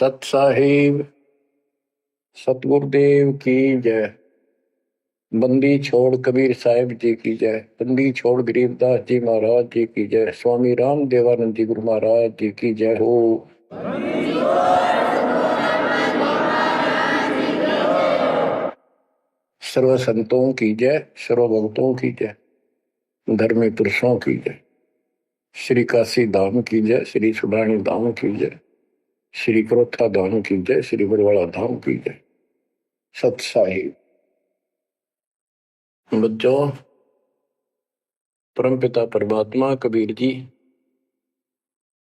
सत साहिब सतगुरुदेव की जय। बंदी छोड़ कबीर साहिब जी की जय। बंदी छोड़ गरीबदास जी महाराज जी की जय। स्वामी राम देवानंद जी गुरु महाराज जी की जय हो। सर्व संतों की जय, सर्व भक्तों की जय, धर्मी पुरुषों की जय। श्री काशी धाम की जय, श्री सुडानी धाम की जय, श्री क्रोथा धाम की जय, श्री बरवाड़ा धाम की जय। सत साहिब बच्चों, परमपिता परमात्मा कबीर जी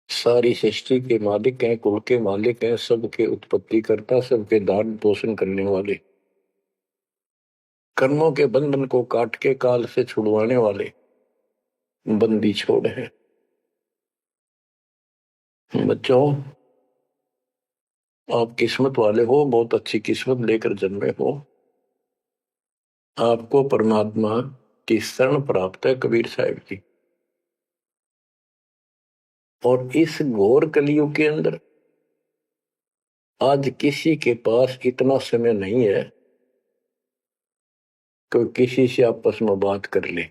सारी सृष्टि के मालिक हैं, कुल के मालिक हैं, सबके उत्पत्ति करता, सबके धारण पोषण करने वाले, कर्मों के बंधन को काट के काल से छुड़वाने वाले बंदी छोड़ है। बच्चों, आप किस्मत वाले हो, बहुत अच्छी किस्मत लेकर जन्मे हो। आपको परमात्मा की शरण प्राप्त है, कबीर साहिब की। और इस घोर कलयुग के अंदर आज किसी के पास इतना समय नहीं है कि किसी से आपस में बात कर ले,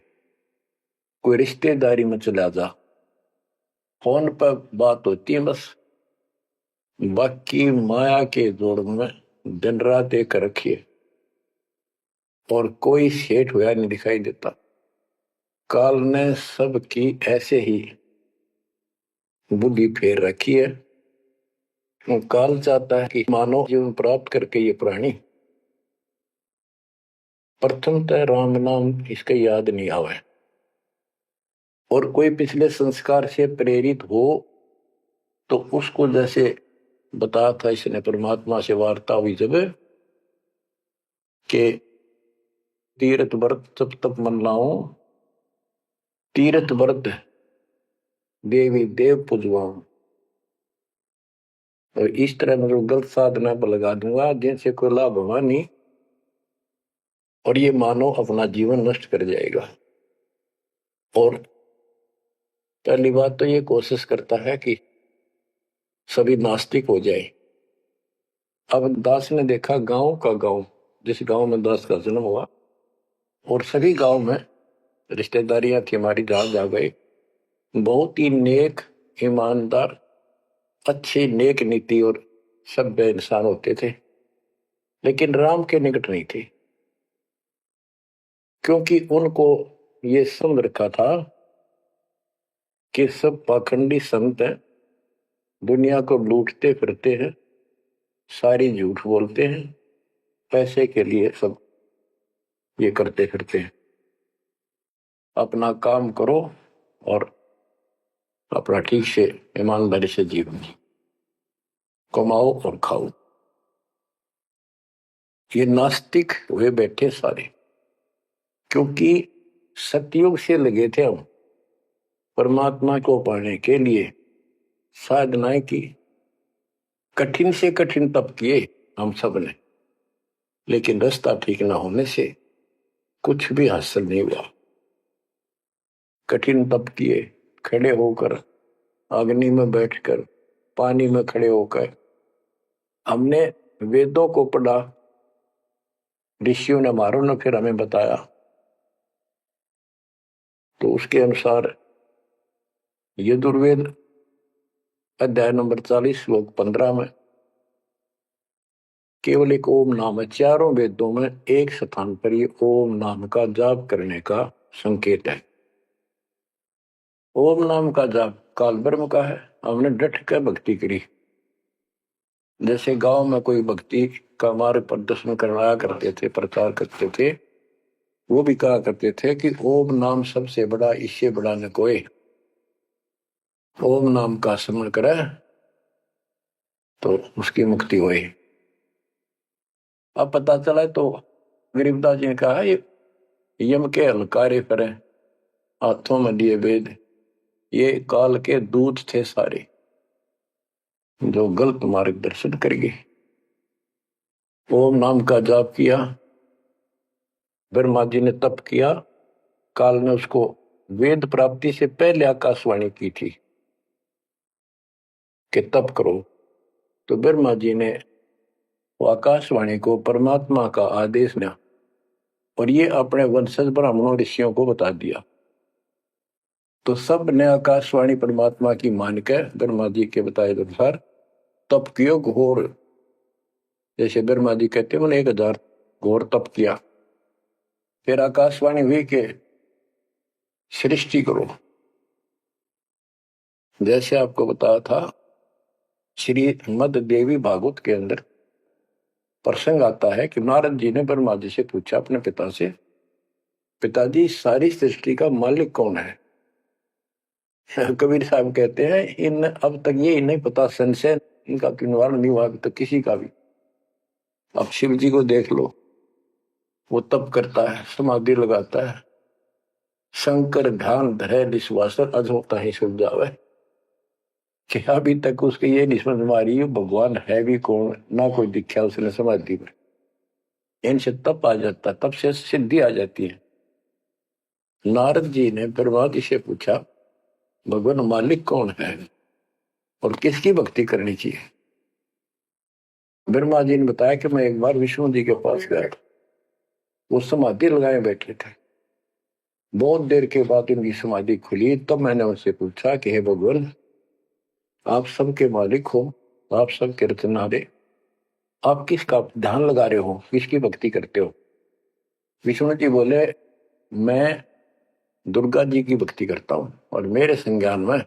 कोई रिश्तेदारी में चला जा, फोन पर बात होती है बस। बाकी माया के जोड़ में दिन रात एक रखिए और कोई सेठ हुआ नहीं दिखाई देता। काल ने सबकी ऐसे ही बुद्धि फेर रखी है। काल चाहता है कि मानव जीवन प्राप्त करके ये प्राणी प्रथमतः राम नाम इसके याद नहीं आवे, और कोई पिछले संस्कार से प्रेरित हो तो उसको जैसे बताया था इसने, परमात्मा से वार्ता हुई जब के तीर्थ व्रत तप तप मन लाओ, तीर्थ व्रत देवी देव पुजवाऊं, और इस तरह मैं गलत साधना पर लगा दूंगा जिनसे कोई लाभ होगा नहीं, और ये मानो अपना जीवन नष्ट कर जाएगा। और पहली बात तो ये कोशिश करता है कि सभी नास्तिक हो जाए। अब दास ने देखा गांव का गांव, जिस गांव में दास का जन्म हुआ, और सभी गांव में रिश्तेदारियां थी हमारी, जहां जा गए बहुत ही नेक, ईमानदार, अच्छे, नेक नीति और सभ्य इंसान होते थे, लेकिन राम के निकट नहीं थे, क्योंकि उनको ये समझ रखा था कि सब पाखंडी संत हैं, दुनिया को लूटते फिरते हैं, सारी झूठ बोलते हैं, पैसे के लिए सब ये करते फिरते हैं। अपना काम करो और अपना ठीक से ईमानदारी से जीवन कमाओ और खाओ। ये नास्तिक हुए बैठे सारे, क्योंकि सतयुग से लगे थे हम परमात्मा को पाने के लिए, साधनाएं की, कठिन से कठिन तप किए हम सब ने, लेकिन रास्ता ठीक ना होने से कुछ भी हासिल नहीं हुआ। कठिन तप किए, खड़े होकर, अग्नि में बैठकर, पानी में खड़े होकर, हमने वेदों को पढ़ा, ऋषियों ने, हमारों ने फिर हमें बताया, तो उसके अनुसार यजुर्वेद अध्याय नंबर 40 श्लोक 15 में केवल एक ओम नाम है। चारों वेदों में एक स्थान पर ये ओम नाम का जाप करने का संकेत है। ओम नाम का जाप काल ब्रह्म का है। हमने डट कर भक्ति करी। जैसे गांव में कोई भक्ति का मार्ग प्रदर्शन करवाया करते थे, प्रचार करते थे, वो भी कहा करते थे कि ओम नाम सबसे बड़ा, इससे बड़ा न कोई। ओम नाम का स्मरण करे तो उसकी मुक्ति हुई। अब पता चला तो गरीबदास जी ने कहा ये यम के हलकारे करें, हाथों में लिए वेद, ये काल के दूत थे सारे जो गलत मार्गदर्शन करेंगे। ओम नाम का जाप किया, ब्रह्मा जी ने तप किया, काल ने उसको वेद प्राप्ति से पहले आकाशवाणी की थी कि तप करो, तो ब्रह्मा जी ने वो आकाशवाणी को परमात्मा का आदेश दिया और ये अपने वंशज ब्राह्मणों ऋषियों को बता दिया। तो सब ने आकाशवाणी परमात्मा की मानकर ब्रह्मा जी के बताए अनुसार तप कियो घोर। जैसे ब्रह्मा जी कहते हैं 1000 घोर तप किया। फिर आकाशवाणी हुई के सृष्टि करो। जैसे आपको बताया था श्री मद देवी भागवत के अंदर प्रसंग आता है कि नारद जी ने ब्रह्मा जी से पूछा अपने पिता से, पिताजी सारी सृष्टि का मालिक कौन है? कबीर साहब कहते हैं इन अब तक ये नहीं पता, संशय इनका निवारण नहीं हुआ तो किसी का भी। अब शिव जी को देख लो, वो तप करता है, समाधि लगाता है, शंकर ध्यान धरे निश्वासन अधोता ही सुन जावे। कि अभी तक उसके ये नहीं समझ में आ रही है भगवान है भी कौन, ना कोई दिखा उसने समाधि में। इनसे तप आ जाता, तप से सिद्धि आ जाती है। नारद जी ने ब्रह्मा जी से पूछा भगवान मालिक कौन है और किसकी भक्ति करनी चाहिए? ब्रह्मा जी ने बताया कि मैं एक बार विष्णु जी के पास गया, वो समाधि लगाए बैठे थे। बहुत देर के बाद उनकी समाधि खुली, तब मैंने उनसे पूछा कि हे भगवान, आप सबके मालिक हो, आप सबके रचनारे, आप किसका ध्यान लगा रहे हो, किसकी भक्ति करते हो? विष्णु जी बोले मैं दुर्गा जी की भक्ति करता हूं और मेरे संज्ञान में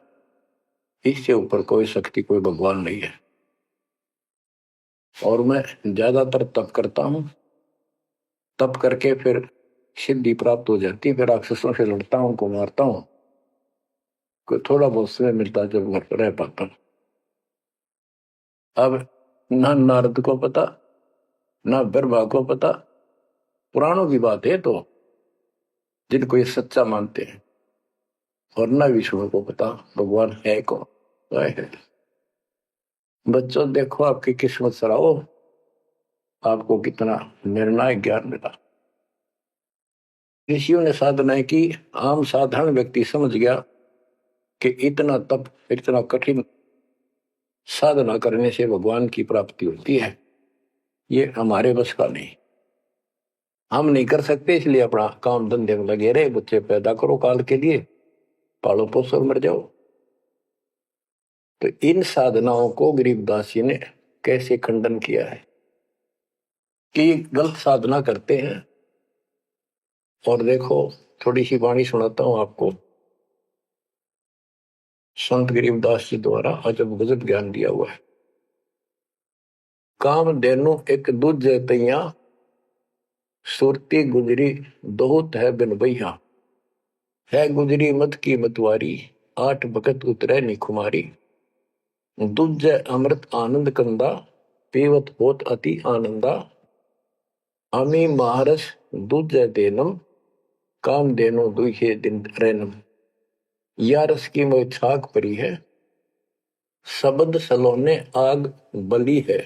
इससे ऊपर कोई शक्ति, कोई भगवान नहीं है। और मैं ज्यादातर तप करता हूं, तप करके फिर सिद्धि प्राप्त हो जाती है, फिर राक्षसों से लड़ता हूं, उनको मारता हूं, कोई थोड़ा बहुत समय मिलता है जब घर पर रह पाता हूं। अब ना नारद को पता, ना ब्रह्मा को पता, पुराणों की बात है तो जिनको ये सच्चा मानते हैं, और ना विष्णु को पता भगवान है कौन है। बच्चों देखो आपकी किस्मत सराहो, आपको कितना निर्णायक ज्ञान मिला। ऋषियों ने साधनाएं की, आम साधारण व्यक्ति समझ गया कि इतना तप, इतना कठिन साधना करने से भगवान की प्राप्ति होती है, ये हमारे बस का नहीं, हम नहीं कर सकते। इसलिए अपना काम धंधे में लगे रहे, बच्चे पैदा करो काल के लिए, पालो पोसो मर जाओ। तो इन साधनाओं को गरीबदास जी ने कैसे खंडन किया है कि गलत साधना करते हैं। और देखो थोड़ी सी वाणी सुनाता हूं आपको, संत गरीबदास जी द्वारा अजब गजब ज्ञान दिया हुआ है। काम देनु एक दूजे तैया, सुरती गुजरी दोहत है बिन भैया। है गुजरी मत की मतवारी, 8 भगत उतरे निखुमारी। दूजे अमृत आनंद कंदा, पीवत होत अति आनंदा। अमी महारस दूजे देनम, काम देनो दुहे दिन रैनम। या रस की मोह छाक परी है, शब्द सलोने आग बली है।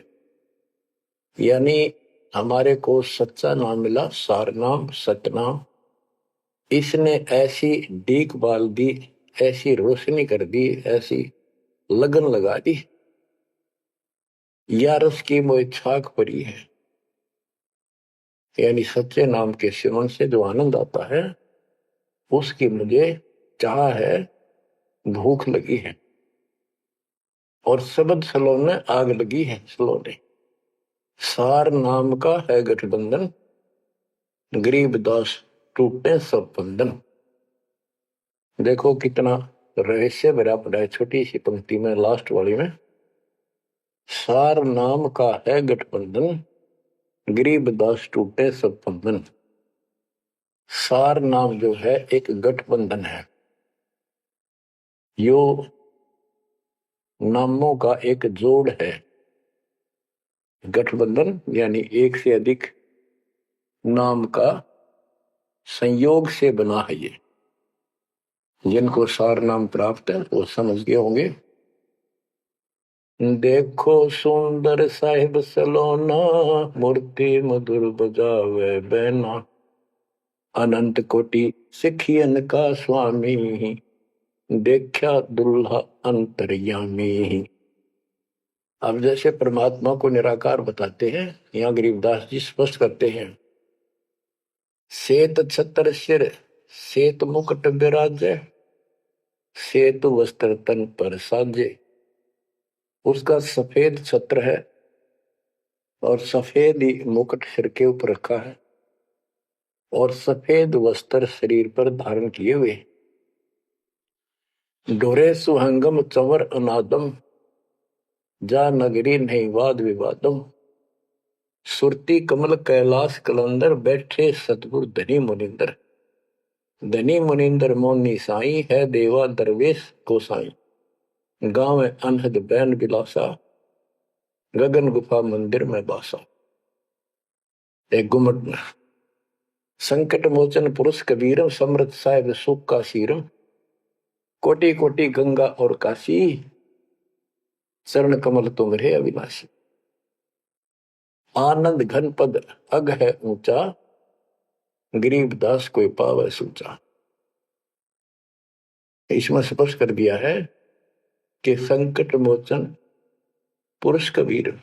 यानी हमारे को सच्चा नाम मिला, सार नाम, सतनाम। इसने ऐसी डीक बाल दी, ऐसी रोशनी कर दी, ऐसी लगन लगा दी। या रस की मोह छाक परी है, यानी सच्चे नाम के सेवन से जो आनंद आता है उसकी मुझे चाह है, भूख लगी है। और शब्द सलोने आग लगी है, सलोने। सार नाम का है गठबंधन, गरीब दास टूटे सब बंधन। देखो कितना रहस्य भरा पड़ा है छोटी सी पंक्ति में, लास्ट वाली में। सार नाम का है गठबंधन, गरीब दास टूटे सब बंधन। सार नाम जो है एक गठबंधन है, यो नामों का एक जोड़ है। गठबंधन यानी एक से अधिक नाम का संयोग से बना है ये। जिनको सार नाम प्राप्त है वो समझ गए होंगे। देखो सुंदर साहिब सलोना, मूर्ति मधुर बजावे बैना। अनंत कोटि सिखियन का स्वामी, देखा दुल्हा अंतर्यामी। अब जैसे परमात्मा को निराकार बताते हैं, यहाँ गरीबदास जी स्पष्ट करते हैं, श्वेत छत्र सिर श्वेत मुकुट विराजे, श्वेत वस्त्र तन पर साजे। उसका सफेद छत्र है और सफेद ही मुकुट सिर के ऊपर रखा है और सफेद वस्त्र शरीर पर धारण किए हुए। डोरे सुहंगम चंवर अनादम, जा नगरी नहीं वाद विवादम। सुरती कमल कैलाश कलंदर, बैठे सतगुरु धनी मुनिंदर। धनी मुनिंदर मोनी साई, है देवा दरवेश गोसाई। गाँव अनहद बैन बिलासा, गगन गुफा मंदिर में बासा। एक गुमट में संकट मोचन पुरुष कबीरम, समृत साहिब सुख का सीरम। कोटि कोटि गंगा और काशी, चरण कमल तुम्हारे अविनाशी। आनंद घन पद अग है ऊंचा, गरीब दास कोई पावे सूचा। इसमें स्पष्ट कर दिया है कि संकट मोचन पुरुष कबीर,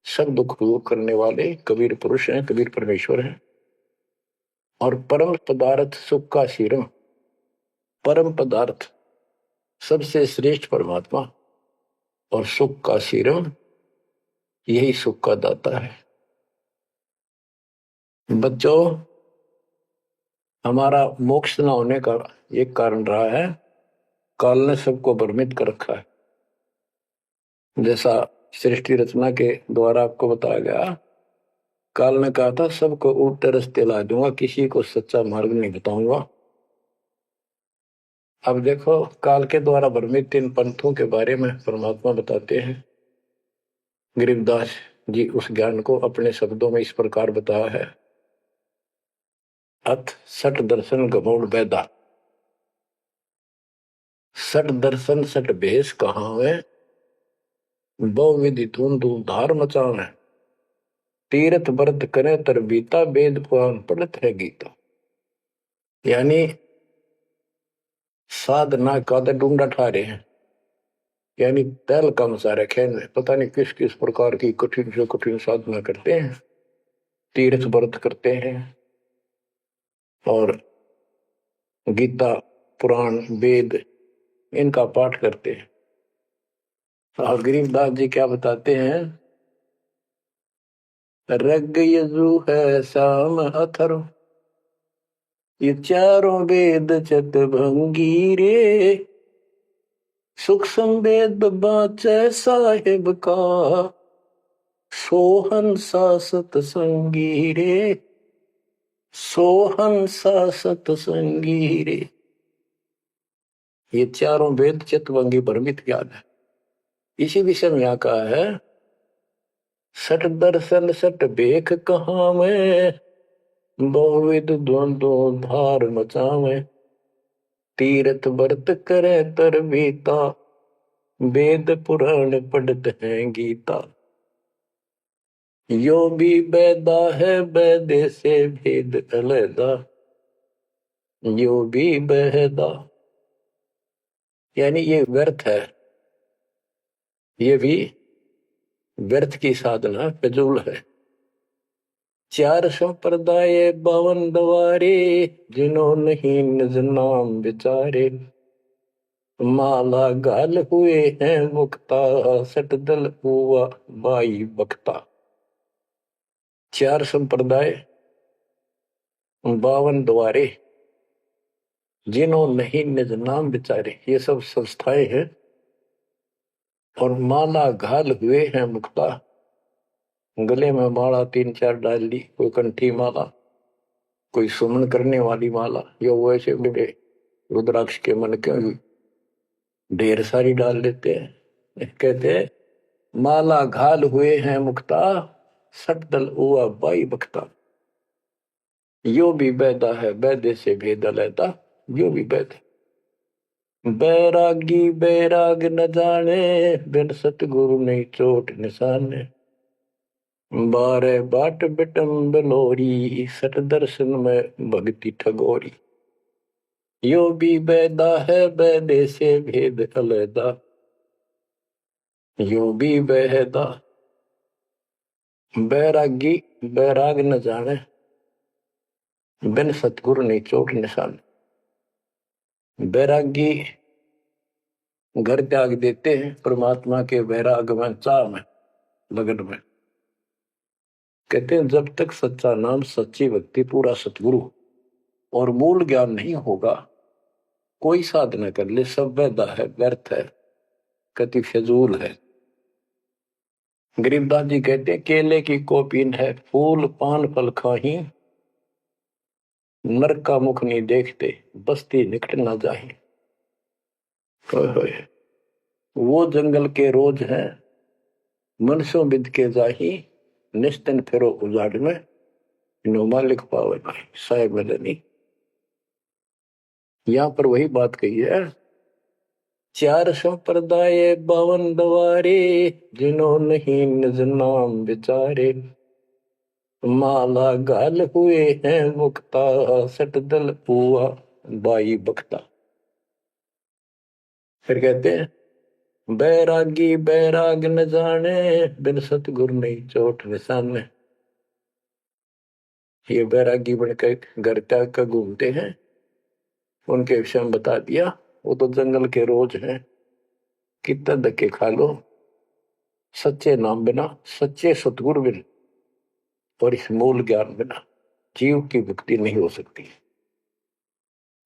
सब दुख दूर करने वाले कबीर पुरुष हैं, कबीर परमेश्वर हैं। और परम पदार्थ सुख का सीरम, परम पदार्थ सबसे श्रेष्ठ परमात्मा और सुख का सीरम, यही सुख का दाता है। बच्चों, हमारा मोक्ष न होने का एक कारण रहा है, काल ने सबको भ्रमित कर रखा है। जैसा सृष्टि रचना के द्वारा आपको बताया गया, काल ने कहा था सबको उल्टे रास्ते ला दूंगा, किसी को सच्चा मार्ग नहीं बताऊंगा। अब देखो, काल के द्वारा भ्रमित इन पंथों के बारे में परमात्मा बताते हैं। गरीबदास जी उस ज्ञान को अपने शब्दों में इस प्रकार बताया है। अथ सठ दर्शन गमौड़ बैदा, सठ दर्शन सठ भेष कहावे, बहु विधि धूम धूम धार मचावे। तीर्थ व्रत करे तर बीता, वेद पुराण पढ़त है गीता। यानी साधना का ढूंढा ठा रहे हैं, यानी तैल का मचा रखे हैं। पता नहीं किस किस प्रकार की कठिन से कठिन साधना करते हैं, तीर्थ व्रत करते हैं और गीता पुराण वेद इनका पाठ करते हैं। और गरीबदास जी क्या बताते हैं, रग यजु है शाम अथर्व, ये चारों वेद चतभंगी रे। सुख संवेद बाचे साहिब का, सोहन सा सतसंगी रे। सोहन सा सतसंगी रे। ये चारों वेद चितवंगी भ्रमित ज्ञान है। इसी विषय में यहाँ कहा है, सठ दर्शन सठ बेख कहाँ में, बहुविध द्वंद्व धार मचावे। तीर्थ व्रत करे तर बीता, वेद पुराण पढ़त है गीता। यो भी बैदा है बैदे से भेद अलैदा, यो भी बहदा। यानी ये व्यर्थ है, ये भी व्यर्थ की साधना फिजूल है। चार संप्रदाय 52 द्वारे, जिन्हों नहीं निज नाम विचारे। माला गाल हुए हैं मुक्ता, सट दल हुआ बाई बख्ता। चार संप्रदाय 52 द्वारे, जिन्हों नहीं निज नाम विचारे, ये सब संस्थाएं हैं। और माला घाल हुए हैं मुक्ता, गले में माला 3-4 डाल ली, कोई कंठी माला, कोई सुमन करने वाली माला, या वैसे बड़े रुद्राक्ष के मन के ढेर सारी डाल लेते हैं। कहते हैं माला घाल हुए हैं मुक्ता, सट दल हुआ बाई बख्ता। यो भी बैदा है बैदे से भेद अलैदा, यो भी बैद। बैरागी बैराग न जाने, बिन सतगुरु नहीं चोट निशाने। बारे बाट बिटम बलोरी, सट दर्शन में भक्ति ठगोरी। यो भी बैदा है बैदे से भेद अलैदा, यो भी बेहदा बैरागी बैराग न जाने, बिन सतगुरु नहीं चोट निशान। बैरागी घर त्याग देते हैं परमात्मा के वैराग में, चाह में, लगन में। कहते हैं जब तक सच्चा नाम, सच्ची भक्ति, पूरा सतगुरु और मूल ज्ञान नहीं होगा, कोई साधना कर ले सब वैधा है, व्यर्थ है, कति फजूल है। गरीबदास जी कहते हैं केले की कोपीन है, फूल पान फल खाही, नर का मुख नहीं देखते, बस्ती निकट ना जाही। वो जंगल के रोज है, मनसों बिद के जाही, निस्तन फिरो उजाड़ में, नोमा लिख पावे साहेब मदनी। यहां पर वही बात कही है, चार संप्रदाय 52 दवारे, जिन्हों नहीं निज नाम विचारे, माला गाल हुए हैं मुक्ता, सट दल हुआ बाई बख्ता। फिर कहते हैं बैरागी बैराग न जाने, बिन सतगुरु नहीं चोट निशाने। ये बैरागी बनकर घर त्याग कर घूमते हैं, उनके विषय में बता दिया, वो तो जंगल के रोज हैं, कितना धक्के खा लो, सच्चे नाम बिना, सच्चे सतगुरु बिना और इस मूल ज्ञान बिना जीव की मुक्ति नहीं हो सकती।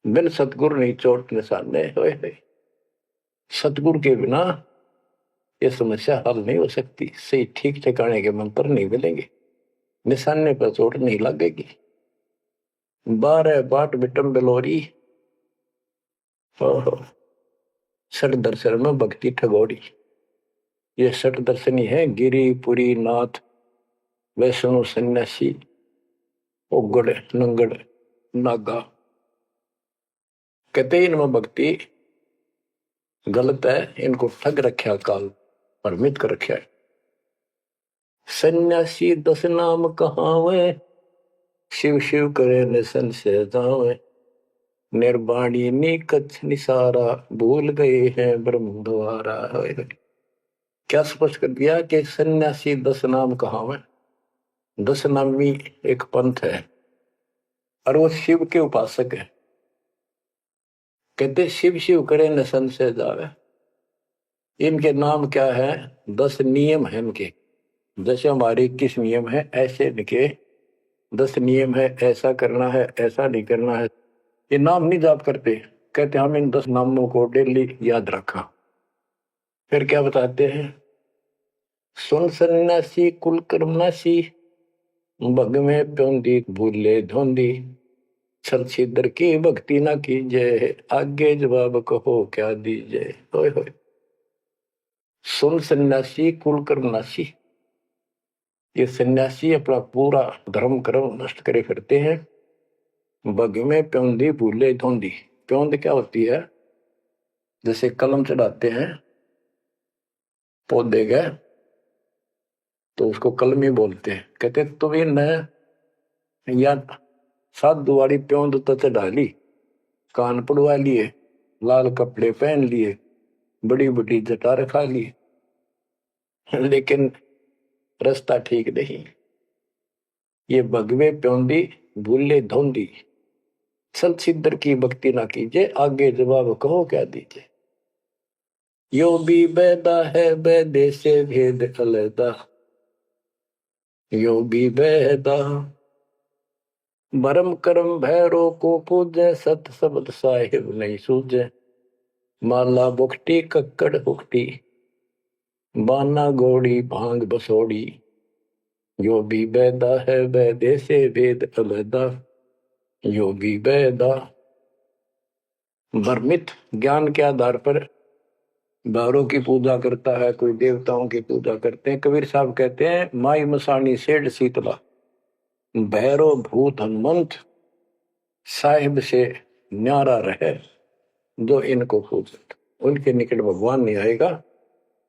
बिन सतगुरु नहीं चोट निशाने, होए सतगुरु के बिना ये समस्या हल नहीं हो सकती। सही ठीक ठिकाने के मंत्र नहीं मिलेंगे, निशाने पर चोट नहीं लगेगी। 12 बाट बिटम बिलोरी, सठ दर्शन में भक्ति ठगोड़ी। ये सठ दर्शनी है, गिरी पुरी नाथ वैष्णो सन्यासी उगड़ नंगड़ नागा। कहते इनमें भक्ति गलत है, इनको ठग रखा काल, भ्रमित कर रखा है। सन्यासी 10 नाम कहावे, शिव शिव करे न संशय जावे, निर्वाणी नी कच्छ निसारा, भूल गए हैं ब्रह्म द्वारा। क्या स्पष्ट कर दिया कि सन्यासी 10 नाम कहावे। 10 नामी एक पंथ है और वो शिव के उपासक है। कहते शिव शिव करे न संशय जावे। इनके नाम क्या है? 10 नियम है इनके। जैसे हमारे 21 नियम है, ऐसे इनके 10 नियम है, ऐसा करना है, ऐसा नहीं करना है। ये नाम नहीं जाप करते, कहते हम इन 10 नामों को डेली याद रखा। फिर क्या बताते हैं? सुन सन्यासी कुल कर्मनासी, भग में प्योंदी भूले धोंदी, छल छिद्र की भक्ति ना कीजिए, आगे जवाब कहो क्या दीजिए। होए होए। सुन सन्यासी कुल कर्मनासी, ये सन्यासी अपना पूरा धर्म कर्म नष्ट करे फिरते हैं। बग में प्योंदी भूले धोंदी। प्योंद क्या होती है? जैसे कलम चढ़ाते हैं पौधे गए तो उसको कलमी बोलते हैं। कहते तुम न या साधु वाली प्योंद तो चढ़ा ली, कान पड़वा लिए, लाल कपड़े पहन लिए, बड़ी बड़ी जटा रखा ली, लेकिन रास्ता ठीक नहीं। ये भगवे प्योंदी भूले धोंदी, छल छिद्र की भक्ति ना कीजिए, आगे जवाब कहो क्या दीजिए। यो भी बैदा है, बैदे से भेद अलैदा, यो भी बैदा भरम कर्म भैरो को पूजे, सत शब्द साहिब नहीं सूझे, माला बुखटी कक्कड़ बुखटी, बाना घोड़ी भांग बसोड़ी, यो भी बैदा है, बैदे से भेद अलैदा, यो भी बैदा। भ्रमित ज्ञान के आधार पर भैरों की पूजा करता है, कोई देवताओं की पूजा करते हैं। कबीर साहब कहते हैं माई मसानी सेठ शीतला, भैरो भूत हनुमंत, साहिब से न्यारा रहे जो इनको पूजत। उनके निकट भगवान नहीं आएगा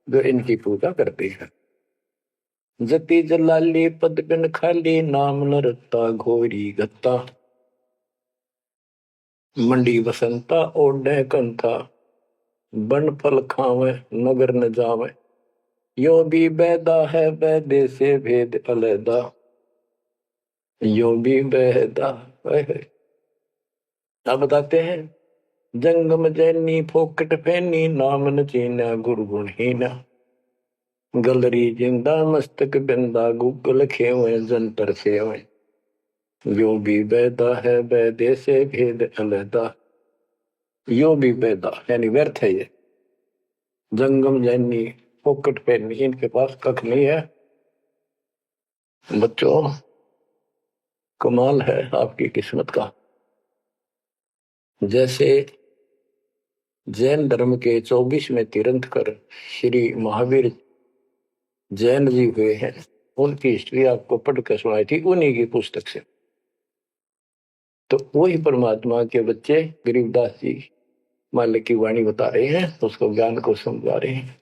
जो इनकी पूजा करती है। जति जलाली पद बिन खाली, नाम न रत्ता घोरी गत्ता, मंडी बसंता ओढ़े कंथा, बन फल खावे नगर न जावे, यो भी बैदा है बैदे से भेद अलैदा, यो भी बैदा। आप बताते हैं, जंगम जैनी फोकट फैनी नाम न चीना गुरगुण हीना, गलरी जिंदा मस्तक बिंदा गूगल खेवे जंतर सेवे, यो भी बैदा है बैदे से भेद अलैदा। यो भी बैदा यानी व्यर्थ है ये, जंगम जैनी फोकट फैनी, इनके पास कख नहीं है। बच्चों, कमाल है आपकी किस्मत का। जैसे जैन धर्म के 24वें तीर्थंकर श्री महावीर जैन जी हुए हैं, उनकी हिस्ट्री आपको पढ़कर सुनाई थी उन्हीं की पुस्तक से। तो वही परमात्मा के बच्चे गरीबदास जी मालिक की वाणी बता रहे हैं, उसको ज्ञान को समझा रहे हैं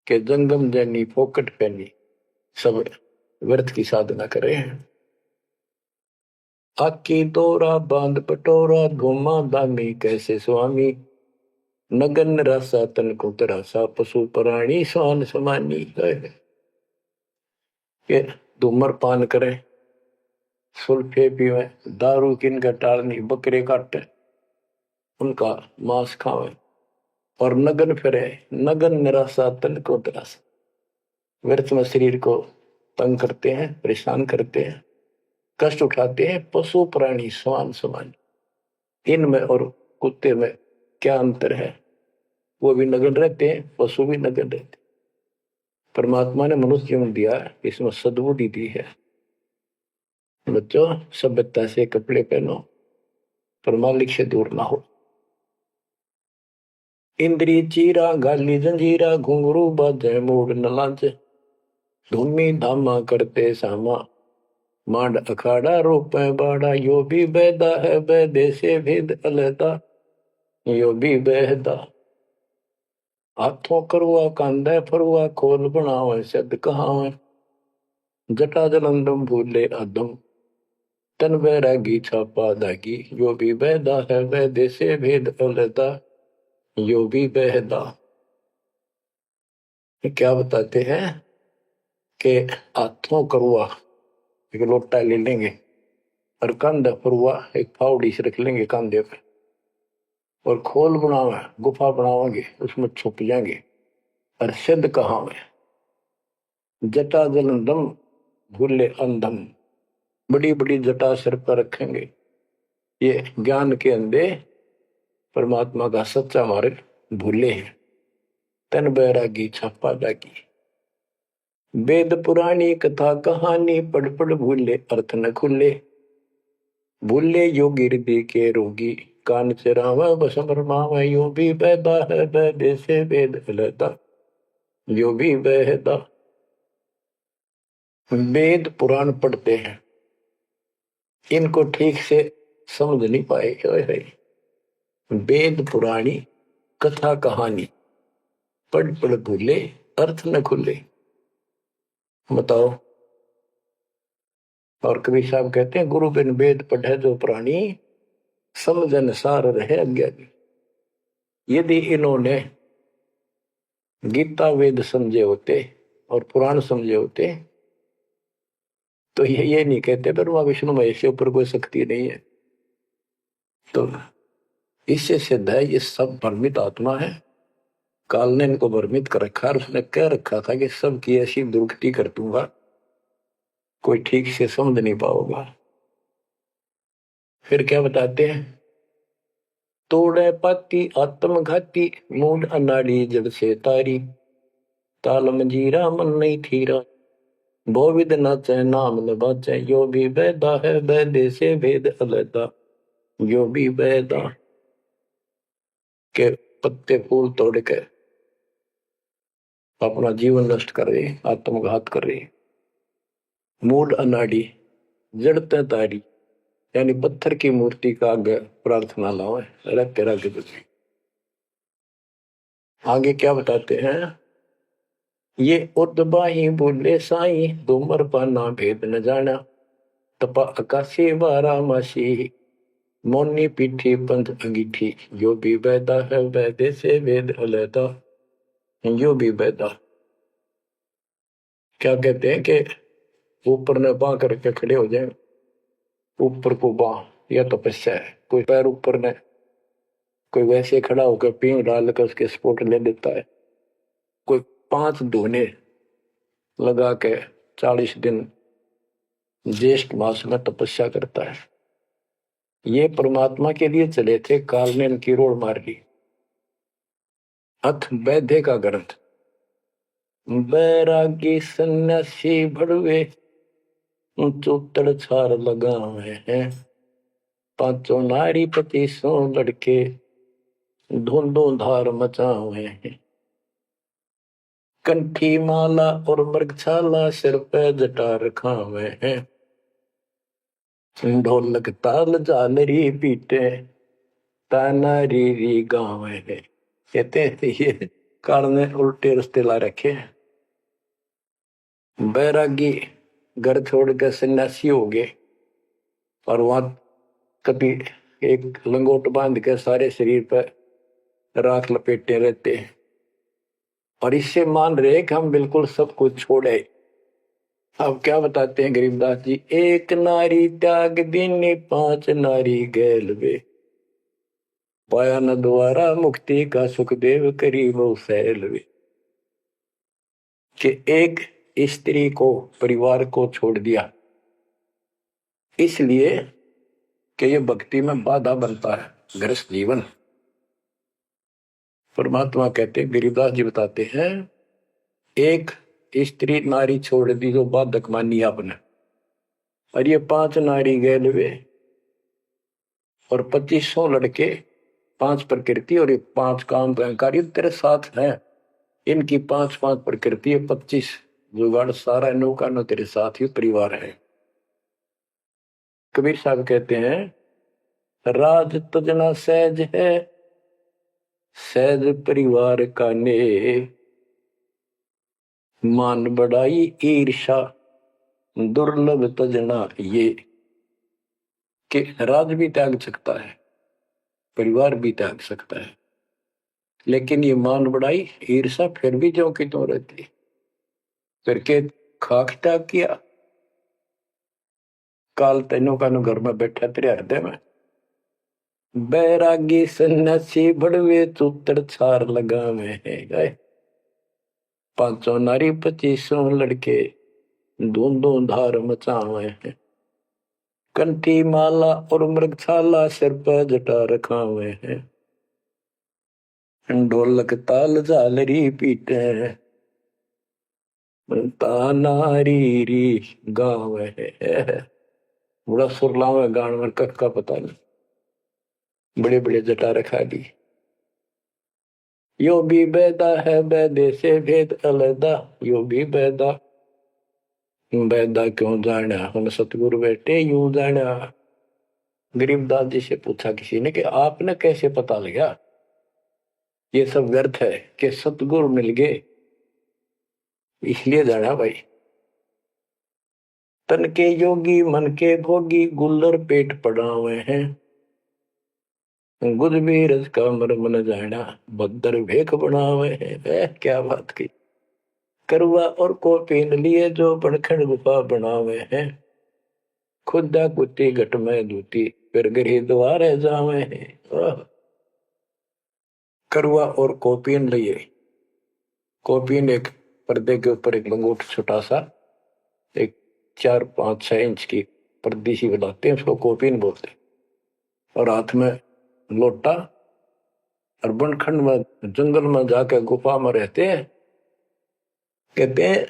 कि जंगम जैनी फोकट पैनी सब व्यर्थ की साधना कर रहे हैं। आकी तोरा बांध पटोरा घुमा दामी कैसे स्वामी, नगन रासा तन को तरासा पशु प्राणी स्वान समानी। के धूम्रपान करें, सुल्फे पीवे, दारू किनका टालनी, बकरे काटे उनका मांस खावे, और नगन फिरे, नगन निराशा तन को तरासा, व्यर्थ में शरीर को तंग करते हैं, परेशान करते हैं, कष्ट उठाते हैं। पशु प्राणी स्वान समान, इनमें और कुत्ते में क्या अंतर है? वो भी नगन रहते हैं, पशु भी नगन रहते हैं। परमात्मा ने मनुष्य जीवन दिया, इसमें सद्बुद्धि दी है। बच्चों, सभ्यता से कपड़े पहनो, पर मालिक से दूर ना हो। इंद्री चीरा गाली जंजीरा घुंघरू बाजे मूड न लांचे, धूमी धामा करते सामा मांड अखाड़ा रोपे बाड़ा, यो भी बैदा है बैदे से भेद अलैदा, यो भी बैदा। हाथों करुआ कांदे फरुआ खोल बनावे सिद्ध कहावे, जटा जलंदम भूले अदम तन बैरागी छापा दागी, यो भी बैदा है बैदे से भेद अलैदा, यो भी बैदा। क्या बताते हैं कि हाथों करुआ एक लोटा ले लेंगे और कंधा फरुआ एक फावड़ी से रख लेंगे कंधे पे, और खोल बनावे गुफा बनावांगे, उसमें छुप जाएंगे। और सिद्ध कहावे, जटा जलंदम भूले अंधम, बड़ी बड़ी जटा सिर पर रखेंगे, ये ज्ञान के अंधे परमात्मा का सच्चा मार्ग भूले हैं। तन बैरागी छापा दागी, वेद पुरानी कथा कहानी पढ़ पढ़ भूले अर्थ न खुले, भूले योगी हृदय के रोगी कान चरावा बस भरमावा, यो भी बैदा है बैदे से वेद अलैदा, यो भी बैदा। वेद पुराण पढ़ते हैं, इनको ठीक से समझ नहीं पाए। वेद पुराणी कथा कहानी पढ़ पढ़ भूले अर्थ न खुले, बताओ। और कबीर साहब कहते हैं, गुरु बिन वेद पढ़े जो प्राणी, समझन सार रहे अज्ञानी। यदि इन्होंने गीता वेद समझे होते और पुराण समझे होते तो ये नहीं कहते ब्रह्मा विष्णु महेश के ऊपर कोई शक्ति नहीं है। तो इससे सिद्ध है ये सब भ्रमित आत्मा है, काल ने इनको भ्रमित कर रखा है। उसने कह रखा था कि सबकी ऐसी दुर्गति कर दूंगा, कोई ठीक से समझ नहीं पाओगा। फिर क्या बताते हैं, तोड़े पाती आत्मघाती मूड अनाड़ी जड़ से तारी, ताल मंजीरा मन नहीं थीरा, भोविद नाचे नाम न बाचे, यो भी बैदा है बैदे से भेद अलैदा, यो भी बैदा। के पत्ते फूल तोड़ के अपना जीवन नष्ट कर रहे, आत्मघात कर रहे। मूड अनाड़ी जड़ते तारी, यानी पत्थर की मूर्ति का आगे प्रार्थना लाओ, तेरा के बच्चे। आगे क्या बताते हैं, ये उदबाही बोले साई धूमर पाना भेद न जाना, तपा आकाशी बारा मासी मोनी पीठी पंथ अंगीठी, यो भी बैदा है बैदे से वेद अलैदा, यो भी बैदा। क्या कहते हैं कि ऊपर ने बां करके खड़े हो जाए, ऊपर को बां, यह तपस्या है। कोई पैर ऊपर ने, कोई वैसे खड़ा होकर पींग डाल कर उसके स्पोर्ट ले लेता है, कोई 5 धोने लगा के 40 दिन ज्येष्ठ मास में तपस्या करता है। ये परमात्मा के लिए चले थे, काल ने इनकी रोड मार ली। अथ वैद्य का ग्रंथ, बैरागी सन्यासी भड़वे चौतड़ छार लगावे हैं, 5 नारी 25 लड़के धुंधो धार मचावे हैं, कंठी माला और मृगछाला सिर पे जटा रखावे हैं, ढोलक ताल झालरी पीटे ताना री गावे हैं। कहते हैं ये काल ने उल्टे रास्ते ला रखे हैं। बैरागी घर छोड़ कर सन्यासी हो गए और वहां कभी एक लंगोट बांध कर सारे शरीर पर राख लपेटे रहते हैं और इससे मान रहे कि हम बिल्कुल सब कुछ छोड़े। अब क्या बताते हैं गरीबदास जी, एक नारी त्याग दीनी 5 नारी गैल वे, पाया न द्वारा मुक्ति का सुखदेव करी वो सैल वे। कि एक स्त्री को, परिवार को छोड़ दिया इसलिए कि ये भक्ति में बाधा बनता है गृहस्थ जीवन। परमात्मा कहते, गरीबदास जी बताते हैं, एक स्त्री नारी छोड़ दी जो बाधक मानी आपने, और ये 5 नारी गैल वे और 2500 लड़के, 5 प्रकृति और ये 5 काम कार्य तेरे साथ है। इनकी 5-5 प्रकृति है, 25 जुगाड़, सारा नौका न तेरे साथ ही परिवार है। कबीर साहब कहते हैं, राज तजना सहज है, सहज परिवार का ने, मान बढ़ाई ईर्षा दुर्लभ तजना ये। कि राज भी त्याग सकता है, परिवार भी त्याग सकता है, लेकिन ये मान बढ़ाई ईर्षा फिर भी जो कि तो रहती। करके खाक त्याग किया, काल तेनों का घर में बैठा तेरे हृदय में। बैरागी सन्यासी भड़वे चूतड़ छार लगावे हैं, 5 नारी 25 लड़के धुंधो धार मचावे हैं, कंठी माला और मृगछाला सिर पर जटा रखावे हैं, ढोलक ताल झालरी पीटे तानारी री गावे है। बड़ा सुरलावे गान में कख का पता नहीं, बड़े बड़े जटा रखा दी। यो भी बैदा है, बैदे से भेद अलदा, यो भी बैदा, बैदा क्यों जाना, हम सतगुरु बैठे यूं जाना। गरीबदास जी से पूछा किसी ने कि आपने कैसे पता लगा ये सब व्यर्थ है, कि सतगुरु मिल गए इसलिए जाना भाई। तन के योगी मन के भोगी गुल्लर पेट पड़ावे हैं, गुज भी रज का मर्म न जाना, भद्दर भेख बनावे हैं। क्या बात की। करुआ और को पीन लिए जो बनखंड गुफा बनावे हैं, खुदा कुत्ती घट में दूती फिर गृह द्वारे जावे हैं। करुआ और कोपीन लिए, कोपीन एक पर्दे के ऊपर एक लंगोट छोटा सा, एक 4-5-6 इंच की पर्दी सी बनाते हैं, उसको कोपीन बोलते हैं, और हाथ में लोटा, और बनखंड में जंगल में जाकर गुफा में रहते हैं। कहते हैं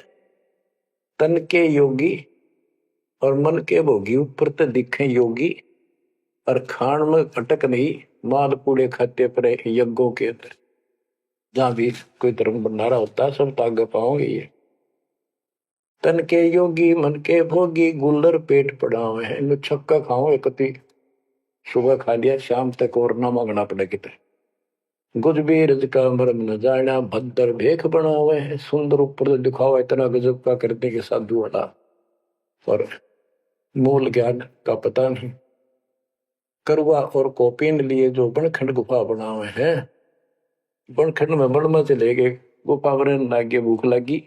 तन के योगी और मन के भोगी, ऊपर तो दिखे योगी और खान में अटक नहीं, माल पूड़े खाते पर यज्ञों के अंदर जहां भी कोई धर्म भंडारा होता है सब तागे पाओगे। ये तन के योगी मन के भोगी गुल्लर पेट पड़ावे हैं, इनमें छक्का खाओ एक सुबह खा लिया शाम तक और ना मांगना पड़े कितने। गुज भी रज का मरम न जाना, भद्दर भेख बनावे हैं, सुंदर ऊपर से दिखावा इतना गजब का करने के साधु वाला, और मूल ज्ञान का पता नहीं। करुआ और कोपीन लिए जो बनखंड गुफा बनावे हैं, बनखंड में बन में चले गए, गुफा में लागे, भूख लगी।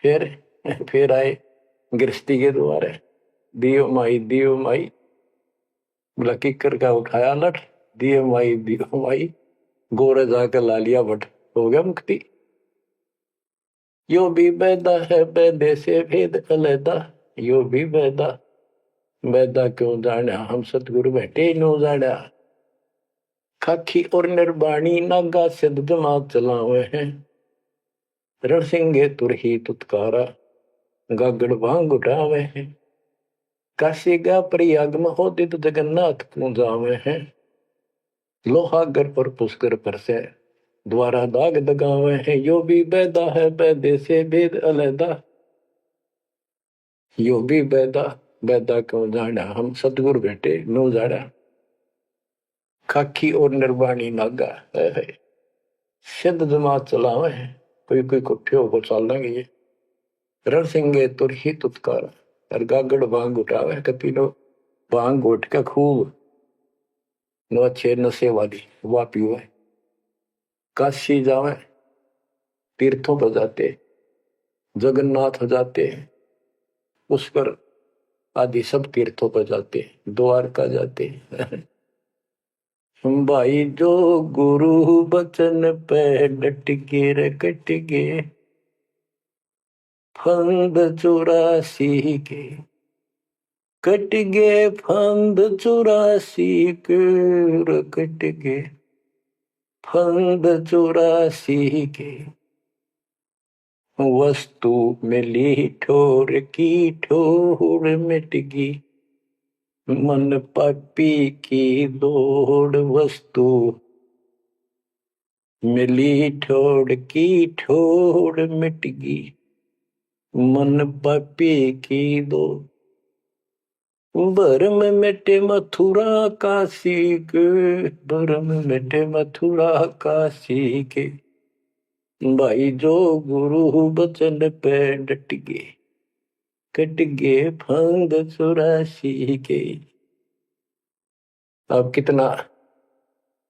फिर आए गृहस्थी के द्वारे, दियो माई बोला किकर का उठाया लठ, दियो माई गोरे जाकर ला लिया बट, हो गया मुक्ति। यो भी बैदा है बैदे से भेद अलैदा, यो भी बैदा बैदा क्यों जाना, हम सतगुरु बैठे नो जाना। खाखी और निर्बाणी नागा सिद्ध जमात चलावे हैं, रणसिंगे तुरही तुतकारा गागड़ भांग उठावे हैं। काशी गा प्रयाग महोदित जगन्नाथ पूजावे हैं, लोहागर पर पुष्कर पर से द्वारा दाग दगावे हैं। यो भी बैदा है बैदे से भेद अलैदा, यो भी बैदा बैदा क्यों जाना, हम सतगुरु बैठे नो जाना। खाकी और निर्वाणी नागा है सिद्ध जमात चलावे हैं, कोई कुठे होकर चल लेंगे ये। रण सिंगे तुर ही तुतकार, और गागड़ भांग उठावे, कपीलो भांग उठ के खूब नो अच्छे नशे वाली वह पीवे। काशी जावे, तीर्थों पर जाते, जगन्नाथ हो जाते, पुष्कर आदि सब तीर्थों पर जाते, द्वारका जाते। भाई जो गुरु बचन पे डट के रे कट गे, फंद 84 के कट गे, फंद 84 के कट गे, फंद 84 के। वस्तु मिली ठोर की ठोर मिट गई, मन पापी की दौड़। वस्तु मिली ठोर की ठोर मिट गई, मन पापी की दौड़। भरम मिटे मथुरा काशी के, भरम मिटे मथुरा काशी के। भाई जो गुरु बचन पे डट गए, कट गए फंद 84 के। अब कितना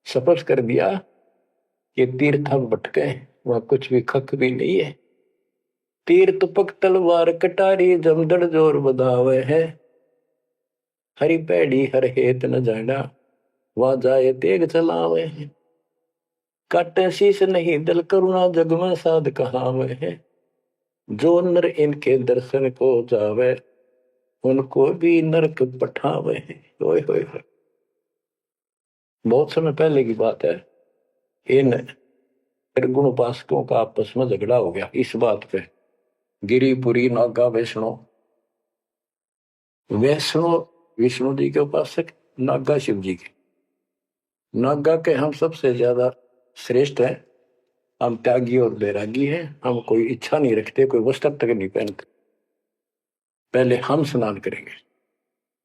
स्पष्ट कर दिया कि तीर्थ हम भटके, वहां कुछ भी खक भी नहीं है। तीर्थ पक तलवार कटारी जमदड़ जोर बधावे है, हरी पैड़ी हर हेत न जाना, वहां जाए तेग चलावे है। काटे शीश नहीं दल करुणा जग में साध कहावे है, जो नर इनके दर्शन को जावे, उनको भी नरक पठावे है। ओए होए होए, बहुत समय पहले की बात है। इन निर्गुण उपासकों का आपस में झगड़ा हो गया इस बात पे। गिरिपुरी नागा वैष्णो, वैष्णो विष्णु जी के उपासक, नागा शिव जी के। नागा के हम सबसे ज्यादा श्रेष्ठ हैं, हम त्यागी और बैरागी हैं, हम कोई इच्छा नहीं रखते, कोई वस्त्र तक नहीं पहनते। पहले हम स्नान करेंगे,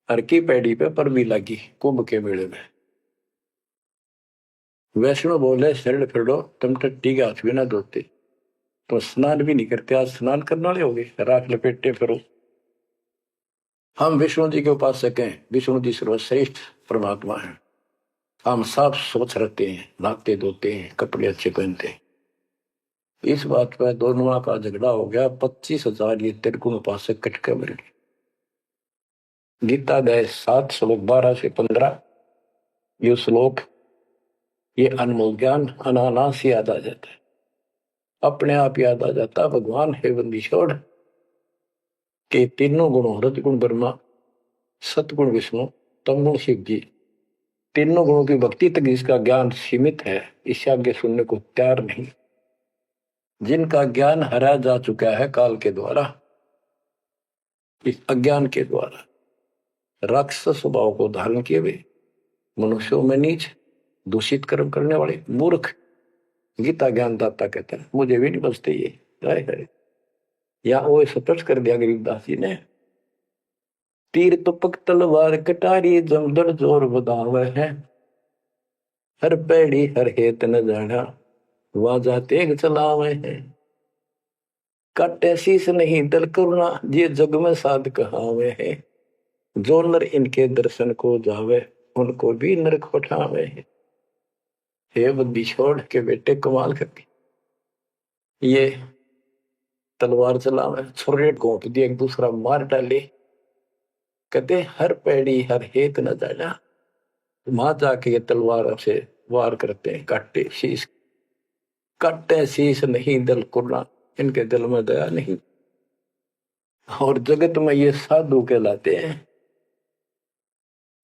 हर की पैड़ी पे पर भी लगी कुंभ के मेले में। वैष्णो बोले शरण फिरो, तुम टट्टी के हाथ भी ना धोते, तो स्नान भी नहीं करते, आज स्नान करने वाले हो गए, राख लपेटे फिरो। हम विष्णु जी के उपासक हैं, विष्णु जी सर्वश्रेष्ठ परमात्मा है। हम साफ स्वच्छ रहते हैं, नहाते धोते हैं, कपड़े अच्छे पहनते हैं। इस बात पर दोनों का झगड़ा हो गया। 25,000 ये त्रिगुण उपासक कटके मर गए। गीता गए 7 श्लोक 12 से 15, ये श्लोक, ये अनमोल ज्ञान अनायास याद आ जाता है, अपने आप याद आ जाता। भगवान है बंदी छोड़ के तीनों गुणों, रजगुण ब्रह्मा, सतगुण विष्णु, तमगुण शिव जी, तीनों गुणों की भक्ति तक जिसका ज्ञान सीमित है, इससे आगे सुनने को तैयार नहीं। जिनका ज्ञान हरा जा चुका है काल के द्वारा, इस अज्ञान के द्वारा, राक्षस स्वभाव को धारण किए हुए, मनुष्यों में नीच, दूषित कर्म करने वाले मूर्ख, गीता ज्ञान दाता कहते हैं, मुझे भी नहीं बचते ये। या वो स्पष्ट कर दिया गरीबदास जी ने, तीर तुपक तलवार कटारी जमदड़ जोर बदावे है, हर पैड़ी हर हेत न जाना, वाजा तेग चलावे है। काटे शीस नहीं दल करुणा, ये जग में साध कहावे है, जो नर इनके दर्शन को जावे, उनको भी नरक पठावे है। हे बुद्धि छोड़ के बेटे कमाल करके ये तलवार चलावे, छुरे घोंप दिए, एक दूसरा मार डाले। कहते हर पैड़ी हर हेत न जाना। वहां जाके ये तलवार से वार करते हैं, काटे शीश, काटे शीश नहीं दिल कुर्रा, इनके दिल में दया नहीं। और जगत में ये साधु कहलाते हैं,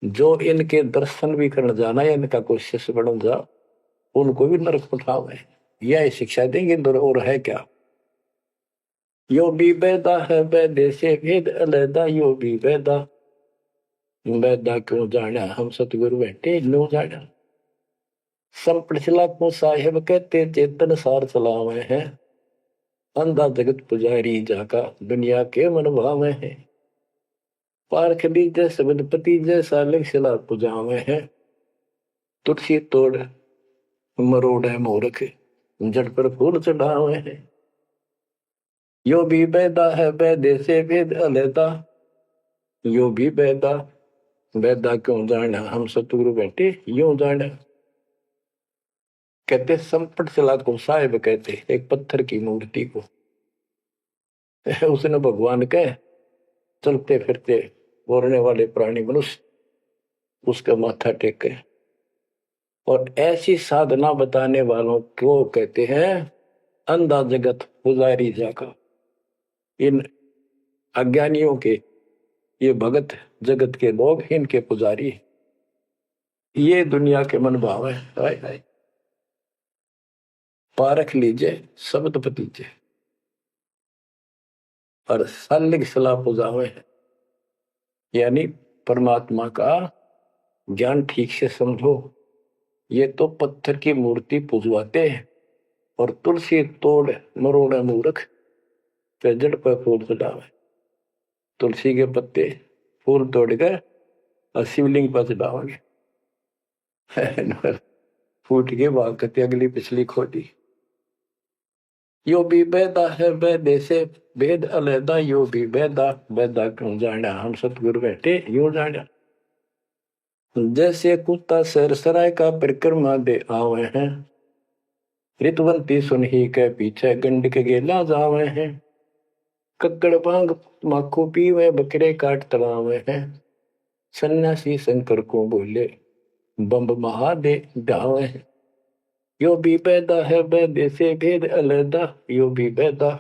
जो इनके दर्शन भी करने जाना या इनका कोई शिष्य बन जा, उनको भी नरक उठावे। यह शिक्षा देंगे और है क्या। यो भी बेदा है बेदे से भेद अलैदा, यो भी बेदा, बेदा क्यों जाना हम सतगुरु बैठे लो जाना। संपड़चला को साहेब कहते चेतन सार चलावे हैं, अंधा जगत पुजारी जाका दुनिया के मन भावे हैं। पारख दीजे सबदपति जैसा लिखला पुजावे हैं, तुलसी तोड़ मरोड़ है मूर्ख, जड़ पर फूल चढ़ावे हैं। यो भी बेदा है बेदे से भेद अलैदा, यो भी बेदा, बेदा क्यों जाना हम सतगुरु बैठे यूं जाना। कहते संपट चला को साहेब कहते एक पत्थर की मूर्ति को, उसने भगवान के चलते फिरते बोलने वाले प्राणी मनुष्य उसका माथा टेके। और ऐसी साधना बताने वालों को कहते हैं अंधा जगत पुजारी जाका। इन अज्ञानियों के, ये भगत जगत के लोग, इनके पुजारी, ये दुनिया के मन भाव है। हाय हाय, पारख लीजिए शब्द पतीजे और सालिक सलाह पुजावे है। यानी परमात्मा का ज्ञान ठीक से समझो। ये तो पत्थर की मूर्ति पुजवाते हैं और तुलसी तोड़ मरोड़ा मूर्ख, पे जड़ पर फूल चढ़ावे। तुलसी के पत्ते फूल तोड़कर और शिवलिंग पर चढ़ाओगे, फूट के भाग करते अगली पिछली खोदी। यो भी बेदा है बेदे से भेद अलैदा, यो भी बेदा, बेदा क्यों जाना हम सतगुरु बैठे यूं जाना। जैसे कुत्ता सर सराय का परिक्रमा दे आवे हैं, ऋतवंती सुन ही के पीछे गंड के गेला जावे हैं। कक्कड़ भांग माखो पीवे बकरे काट तलावे हैं, सन्यासी शंकर को बोले बम्ब महादे जावे हैं। यो भी बेदा है बेदे से भेद अलैदा, यो भी बेदा,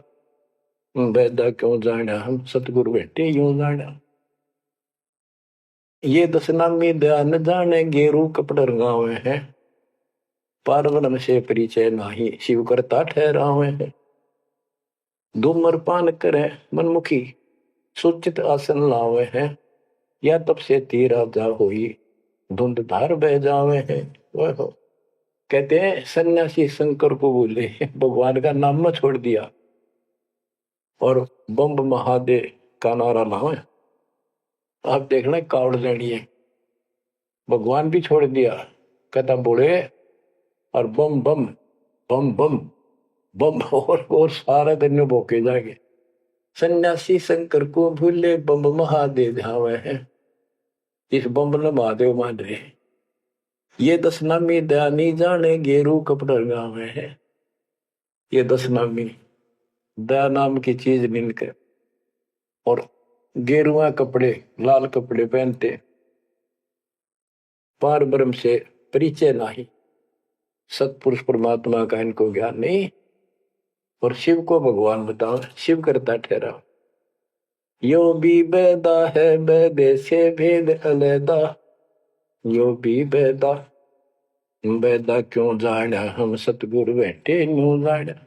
बेदा क्यों जाना हम सतगुरु बैठे यूं जाना। ये दशनामी ध्यान जाने गेरू कपड़ रंगावे हैं, पार्वण से परिचय नाही शिव करता ठहरावे हैं। धूम्रपान करे मनमुखी सुचित आसन लावे हैं, या तब से तीरा जा होई धुंध धार बह जावे हैं। वह कहते हैं सन्यासी शंकर को बोले भगवान का नाम न छोड़ दिया और बम्ब महादेव का नारा लावे। आप देखना कावड़ लेनी है, भगवान भी छोड़ दिया, कहता बोले और बम बम बम बम बम और सारा दिन भोके जाएंगे। सन्यासी शंकर को भूले बम महादेव जावे हैं, इस बम ने महादेव मान रहे। ये दशनामी दयानी जाने गेरू कपड़ा गावे है। ये दशनामी दया नाम की चीज मिलकर और गेरुआ कपड़े लाल कपड़े पहनते, पार ब्रह्म से परिचय नहीं, सतपुरुष परमात्मा का इनको ज्ञान नहीं, और शिव को भगवान बताओ, शिव करता ठहरा। यो भी बेदा है बेदे से भेद अलैदा, यो भी बेदा, बेदा क्यों जाना हम सतगुरु बैठे न्यू जाना।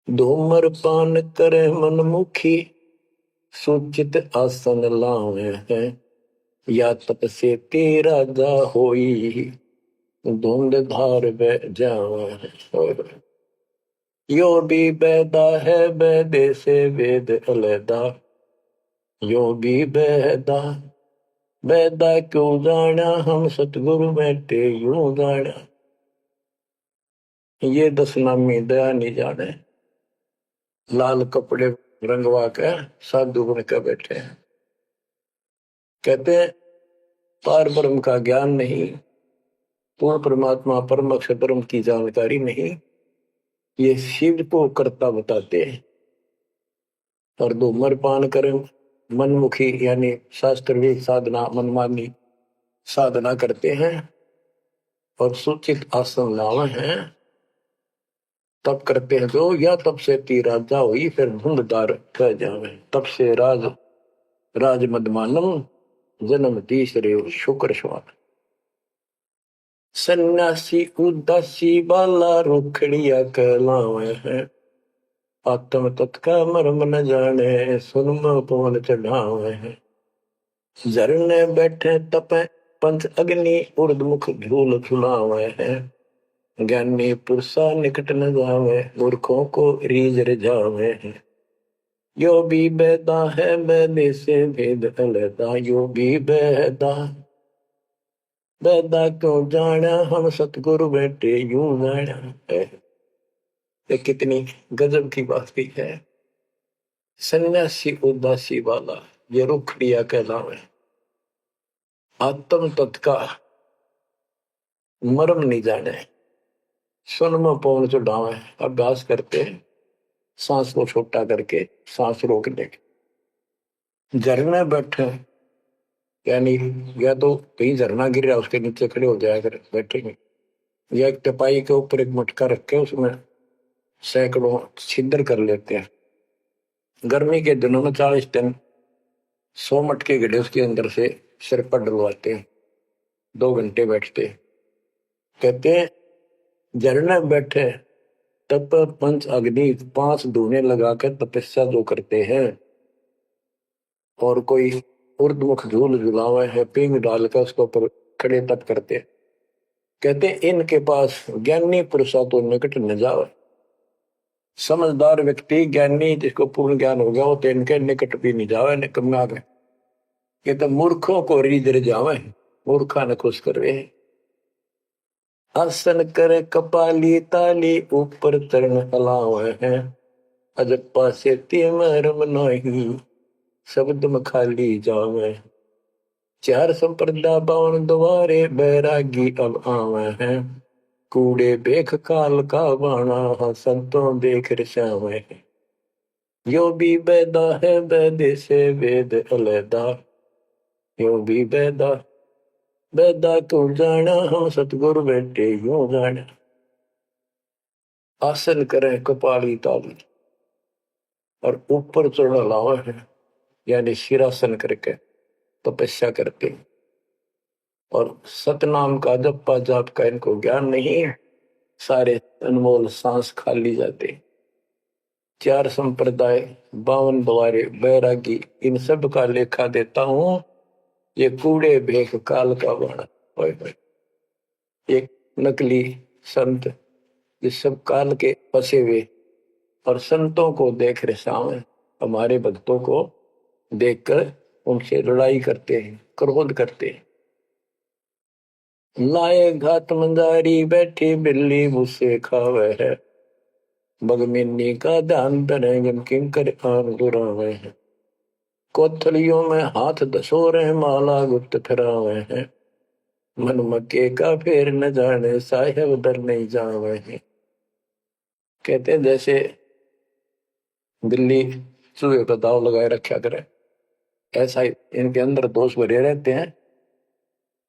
धूम्रपान करे मनमुखी सुचित आसन लावे हैं, या तप से तेरा जा होई धुंध धार बह जावे। यो भी बेदा है बेदे से वेद अलैदा, यो भी बेदा, बेदा क्यों जाना हम सतगुरु बैठे यूं जाना। ये दशनामी दया नहीं जाने, लाल कपड़े रंगवा के साधु बन के बैठे हैं। कहते हैं पार ब्रह्म का ज्ञान नहीं, पूर्ण परमात्मा परम अक्षर ब्रह्म की जानकारी नहीं, ये शिव को कर्ता बताते हैं। और दो मरपान करें मनमुखी यानी शास्त्र साधना मनमानी साधना करते हैं और सूचित आसन लावे हैं, तब करते हैं जो या तब से ती राजा हुई फिर धुंधदार कह जावे, तब से राज मदमानम जन्म तीसरे शुक्र स्वान। सन्यासी उदासी बाला रोखड़िया कहलावे हैं, आत्म तत्का मर्म न जाने सुनम पवन चढ़ावे हैं। झरने बैठे तपे पंच अग्नि उर्दमुख धूल झुलावे हैं, ज्ञानी पुरुषा निकट न जावे मूर्खों को रीझ रिझावे हैं। यो भी बेदा है बेदे से भेद अलहदा, यो भी बेदा बेदा क्यों जाना हम सतगुरु बैठे यूं जाना है। ये कितनी गजब की बात भी है। सन्यासी उदासी वाला ये रुखड़िया कहलावे, आत्म तत्का मर्म नहीं जाने सुन में पवन चढ़ावे। अभ्यास करते सांस को छोटा करके सांस रोकने के। झरने बैठे यानी या तो कहीं झरना गिर रहा उसके नीचे खड़े हो जाया कर बैठेंगे, या एक टपाई के ऊपर एक मटका रख के उसमें सैकड़ों छिद्र कर लेते हैं। गर्मी के दिनों में 40 दिन 100 मटके गड्ढे उसके अंदर से सिर पर डलवाते हैं, 2 घंटे बैठते। कहते हैं झरने बैठे तप पंच अग्नि 5 धूने लगाकर तपस्या जो करते हैं, और कोई उर्दमुख झूल झुलावे है पिंग डालकर उसके ऊपर खड़े तप करते। कहते इनके पास ज्ञानी पुरुषा तो निकट न जावे। समझदार व्यक्ति ज्ञानी जिसको पूर्ण ज्ञान हो गया वो तो इनके निकट भी नहीं जावे, निकम्मा गए। कहते मूर्खों को रीझ रिझावे, मूर्खा न खुश करवे। आसन करे कपाली ताली ऊपर चरण हलावे हैं, अजप्पा से तिमरम नहीं शब्द में खाली जावे। 4 संप्रदा 52 द्वारे बैरागी अब आवे हैं, कूड़े बेख काल का बाणा संतों देख रिसावे हैं। यो भी बेदा है बेदे से वेद अलहदा, यो भी बेदा बेदा क्यों जाना हम सतगुरु बैठे यूं जाना। आसन करें कपाली ताली और ऊपर चढ़ा लावा है यानी शिरासन करके तपस्या करते, और सतनाम का जप्पा जाप का इनको ज्ञान नहीं है, सारे अनमोल सांस खाली जाते। 4 संप्रदाय 52 द्वारे बैरागी इन सब का लेखा देता हूं, ये कूड़े भेख काल का बाणा। एक नकली संत इस सब काल के फंसे हुए और संतों को देख रहे सामने, हमारे भक्तों को देखकर उनसे लड़ाई करते हैं, क्रोध करते हैं। लाए घात मंदारी बैठी बिल्ली मुझसे खावे है, बगमिनी का ध्यान धरे किंकर आन दुरावे हैं। कोथलियों में हाथ दसोरे माला गुप्त फिरावे हैं, मन मक्के का फेर न जाने साहेब दर नहीं जावे हैं। कहते हैं जैसे बिल्ली चूहे का दाव लगाए रखा करे, ऐसा ही इनके अंदर दोष भरे रहते हैं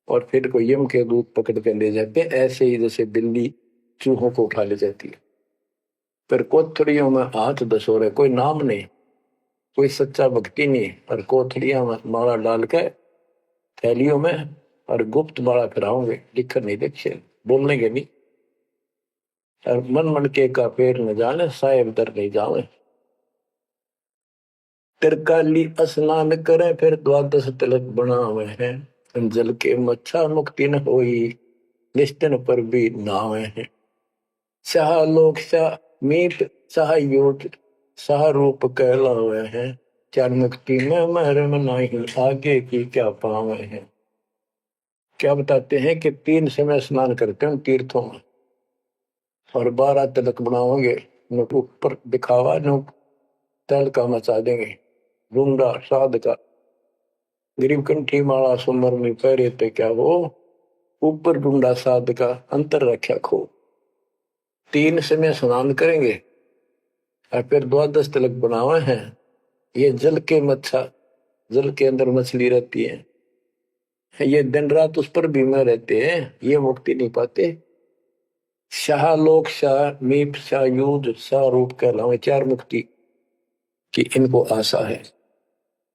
और फिर को यम के दूत पकड़ कर ले जाते हैं। ऐसे ही जैसे बिल्ली चूहों को उठा ले जाती है। फिर कोथड़ियों में हाथ दसोरे, कोई नाम नहीं, कोई सच्चा भक्ति नहीं, पर कोथड़ियां में माला डाल के थैलियों में और गुप्त माला फिराओगे, लिखकर नहीं देखे, बोलने के नहीं। और मन मन के का पेड़ न जाने साहेब दर नहीं जावे। तिरकाली स्नान करे फिर 12 तिलक बनावे हैं, जल के मच्छा मुक्ति न होई निष्ठन पर भी नावे हैं। शाह लोक शाह मीत शाह योग शाह रूप कहलावे हैं, चार मुक्ति में मरम नहीं आगे की क्या पावे हैं। क्या बताते हैं कि 3 समय स्नान करते हैं तीर्थों में और 12 तिलक बनाओगे, नोट ऊपर दिखावा नोट तल का मचा देंगे, रूंगा साध का गरीब कंठी माला सुमर में पैरे ते क्या वो ऊपर ढूंढा साध का अंतर रख्या खो। 3 समय स्नान करेंगे और फिर द्वादश तिलक बनावे हैं। ये जल के मच्छा, जल के अंदर मछली रहती है, ये दिन रात उस पर बीमार रहते हैं, ये मुक्ति नहीं पाते। शाह लोक शाह मीप शाह युद्ध शाह रूप कहलावे 4 मुक्ति की इनको आशा है।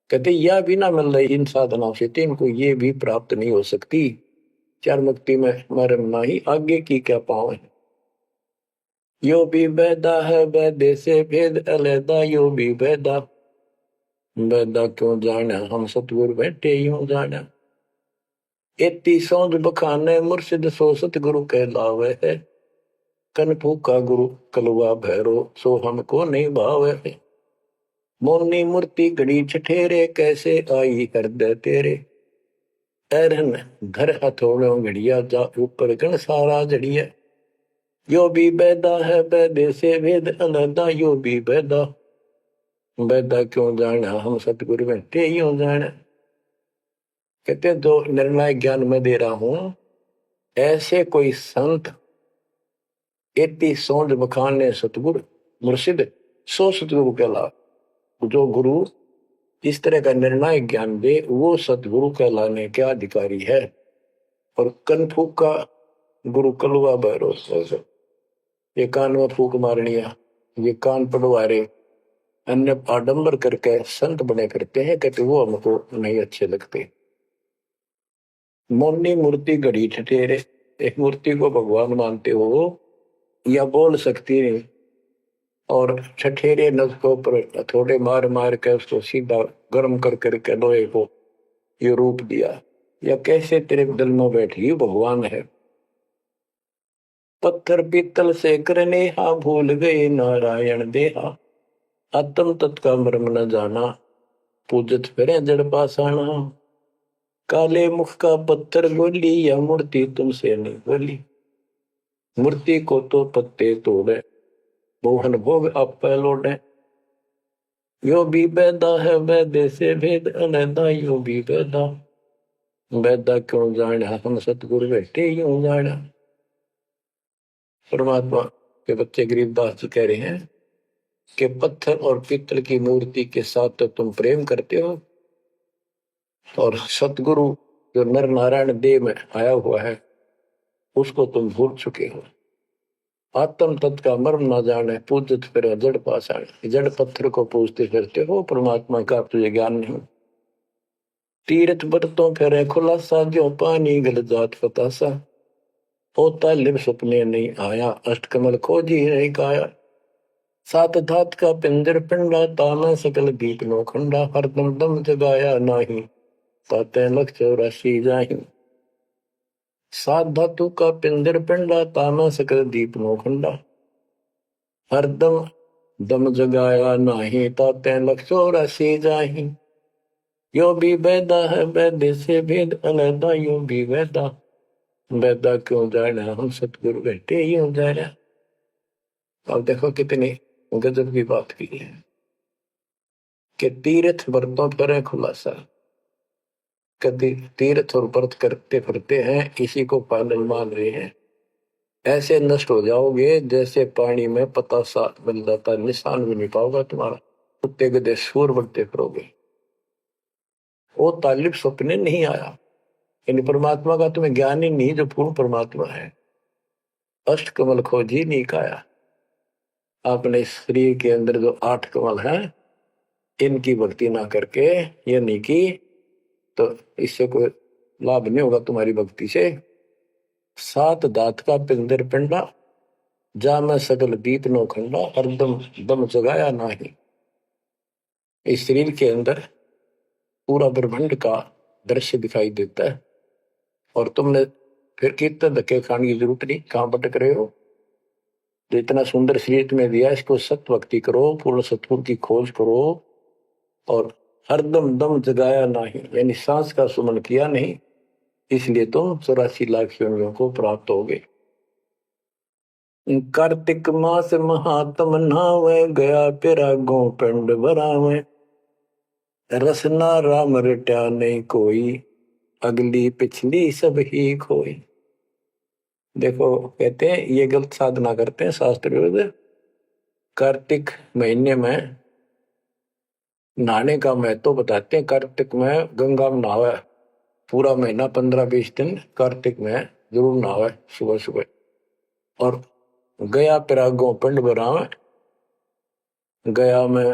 कहते यह भी ना मिल रही इन साधनाओं से, तो इनको ये भी प्राप्त नहीं हो सकती। 4 मुक्ति में मरम नाही, आगे की क्या पावे। यो भी बैदा है बैदे से भेद अलैदा, यो भी बैदा बैदा क्यों जाना, हम सतगुरु बैठे यूं जाना। एती सौंद बखाने मुर्शिद सो सतगुरु कहलावे है, कन फूका गुरु कलवा भैरो सो हमको नहीं भावे है। मोनी मूर्ति घड़ी ठठेरे कैसे आई हृदय तेरे, ऐरन घर हथौड़ों घड़िया जा ऊपर गण सारा जड़िया। यो भी बैदा है बैदे से भेद अलैदा, यो भी बैदा बैदा क्यों जाना, हम सतगुरु बैठे यूं जाना। कहते जो निर्णय ज्ञान में दे रहा हूं, ऐसे कोई संत एती सौंद बखाने सतगुरु मुर्शिद सो सतगुरु कहला। जो गुरु इस तरह का निर्णायक ज्ञान दे वो सतगुरु कहलाने के अधिकारी है। और कनफूक का गुरु कलवा भैरव, ये कान में फूक मारनिया, ये कान पड़वारे, अन्य आडंबर करके संत बने करते हैं, कहते वो हमको नहीं अच्छे लगते। मोनी मूर्ति घड़ी ठठेरे, एक मूर्ति को भगवान मानते हो या बोल सकती नहीं, और ठठेरे नसकों पर थोड़े मार मार के उसको सीधा गर्म कर करके लोहे को ये रूप दिया। या कैसे तेरे दिल में बैठी भगवान है। पत्थर पीतल से करने हा, भूल गए नारायण देहा, आत्म तत्का मर्म न जाना, पूजत फिरे जड़ पासाना। काले मुख का पत्थर बोली, या मूर्ति तुमसे नहीं बोली, मूर्ति को तो पत्ते तोड़े, मोहन भोग आप लौटे। यो भी बैदा है बैदे से भेद अलैदा, यो भी बैदा बैदा क्यों जाना, हम सतगुरु बैठे यूं जाना। परमात्मा के बच्चे गरीबदास जी कह रहे हैं कि पत्थर और पीतल की मूर्ति के साथ तो तुम प्रेम करते हो, और सतगुरु जो नर नारायण देव में आया हुआ है उसको तुम भूल चुके हो। आत्म तत्व का मर्म ना जाने, पूजत फिर जड़ पाषाण, जड़ पत्थर को पूजते फिरते हो, परमात्मा का तुझे ज्ञान नहीं। तीर्थ बरतों करे खुलासा, जो पानी गल जात फतासा, होता लिव सपने नहीं आया, अष्टकमल खोजी नहीं काया। सात धात का पिंजर पिंडा, ताना सकल दीप नो खंडा, हरदम दम जगाया नाही, ताते लख 84 जाही। सात धातु का पिंजर पिंडा, ताना सकल दीप नो खंडा, हरदम दम जगाया नाही, ताते लख 84 जाही। यो भी बैदा है बैदे से भेद अलैदा, यो भी बैदा बैदा क्यों जाना, हम सतगुरु बैठे यूं जाना। अब देखो कितनी गजब की बात की है कि तीर्थ व्रतों पर खुलासा, कभी तीर्थ और व्रत करते फिरते हैं, इसी को पालन मान रहे हैं। ऐसे नष्ट हो जाओगे जैसे पानी में पतासा बन जाता, निशान भी नहीं पाओगा तुम्हारा, कुत्ते गधे सूर बनते फिरोगे। वो तालिब सपने नहीं आया, इन परमात्मा का तुम्हें ज्ञान ही नहीं जो पूर्ण परमात्मा है। अष्ट कमल खोजी नहीं काया, अपने शरीर के अंदर जो 8 कमल हैं इनकी भक्ति ना करके ये नहीं की तो इससे कोई लाभ नहीं होगा तुम्हारी भक्ति से। सात दात का पिंदर पिंडा, जा मैं सकल दीप नो खंडा, हरदम दम जगाया नाही। इस शरीर के अंदर पूरा ब्रह्मांड का दृश्य दिखाई देता है, और तुमने फिर कीर्तन धक्के खाने की जरूरत नहीं, कहां भटक रहे हो। तो इतना सुंदर शरीर तुम्हें दिया, इसको सत भक्ति करो, पूर्ण सतगुरु की खोज करो, और हरदम दम जगाया नहीं, यानी सांस का सुमन किया नहीं, इसलिए तुम 84 लाख योनियों को प्राप्त हो गए। कार्तिक मास महात्म नहावे, गया पिरागों पिंड भरावे, रसना राम रट्या नहीं कोई, अगली पिछली सब ही खोई। देखो कहते हैं ये गलत साधना करते हैं शास्त्र विरुद्ध। कार्तिक महीने में नहाने का महत्व बताते हैं। कार्तिक में गंगा में नहावे, पूरा महीना 15-20 दिन कार्तिक में जरूर नहावे सुबह सुबह। और गया प्रयागों पिंड भरावे, गया में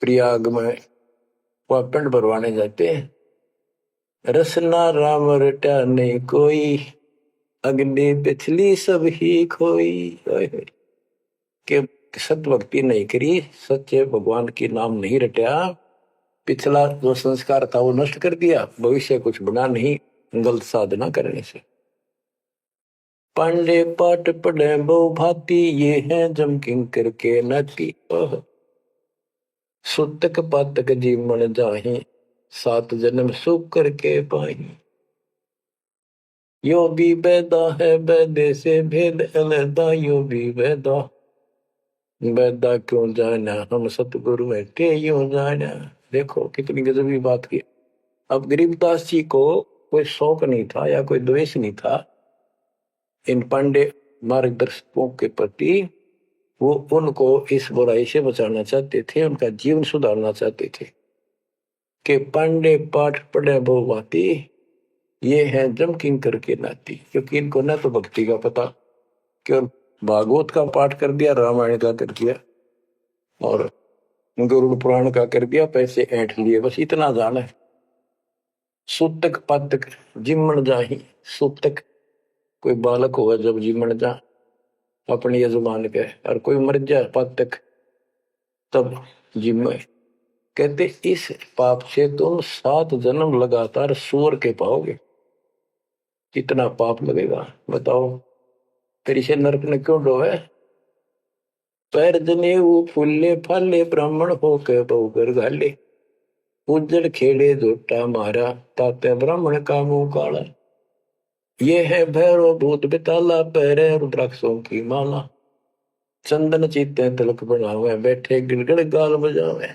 प्रयाग में वह पिंड भरवाने जाते हैं। रसना राम रटा नहीं कोई, अग्नि पिछली सब ही खोई। के सत भक्ति नहीं करी, सच्चे भगवान की नाम नहीं रटा, पिछला जो संस्कार था वो नष्ट कर दिया, भविष्य कुछ बना नहीं गलत साधना करने से। पांडे पाठ पढ़े बहु भांति, ये है जम किंकर के नाती। सुतक पातक जीवन जाहि, 7 जन्म सुख करके पाही। यो भी वेदा है वेदे से भेद अलदा, यो भी वेदा वेदा क्यों जाना, हम सतगुरु बैठे यूं जाना। देखो कितनी गजबी बात की। अब गरीबदास जी को कोई शौक नहीं था या कोई द्वेष नहीं था इन पांडे मार्गदर्शकों के प्रति। वो उनको इस बुराई से बचाना चाहते थे, उनका जीवन सुधारना चाहते थे। कि पांडे पाठ पढ़े बहु भांति, ये है जम किंकर के नाती। क्योंकि इनको न तो भक्ति का पता, केवल भागवत का पाठ कर दिया, रामायण का कर दिया और गरुड़ पुराण का कर दिया, पैसे ऐंठ लिए, बस इतना जाना है। सूतक पातक जिमण जाही। सूतक कोई बालक हुआ जब जिमण जा अपने यजमान के, और कोई मर जाए पातक तब जिम। कहते इस पाप से तुम 7 जन्म लगातार सूअर के पाओगे। कितना पाप लगेगा बताओ। तेरी से नरक ने क्यों डोवे। पैर जने वो फूले फाले, ब्राह्मण हो के बहुगर घाले। उज्जड़ खेड़े झोटा मारा, ताते ब्राह्मण का मुंह काला। ये है भैरव भूत बिताला, पैरे रुद्राक्षों की माला। चंदन चीते तिलक बनावे, बैठे गिड़गड़ गाल बजावे।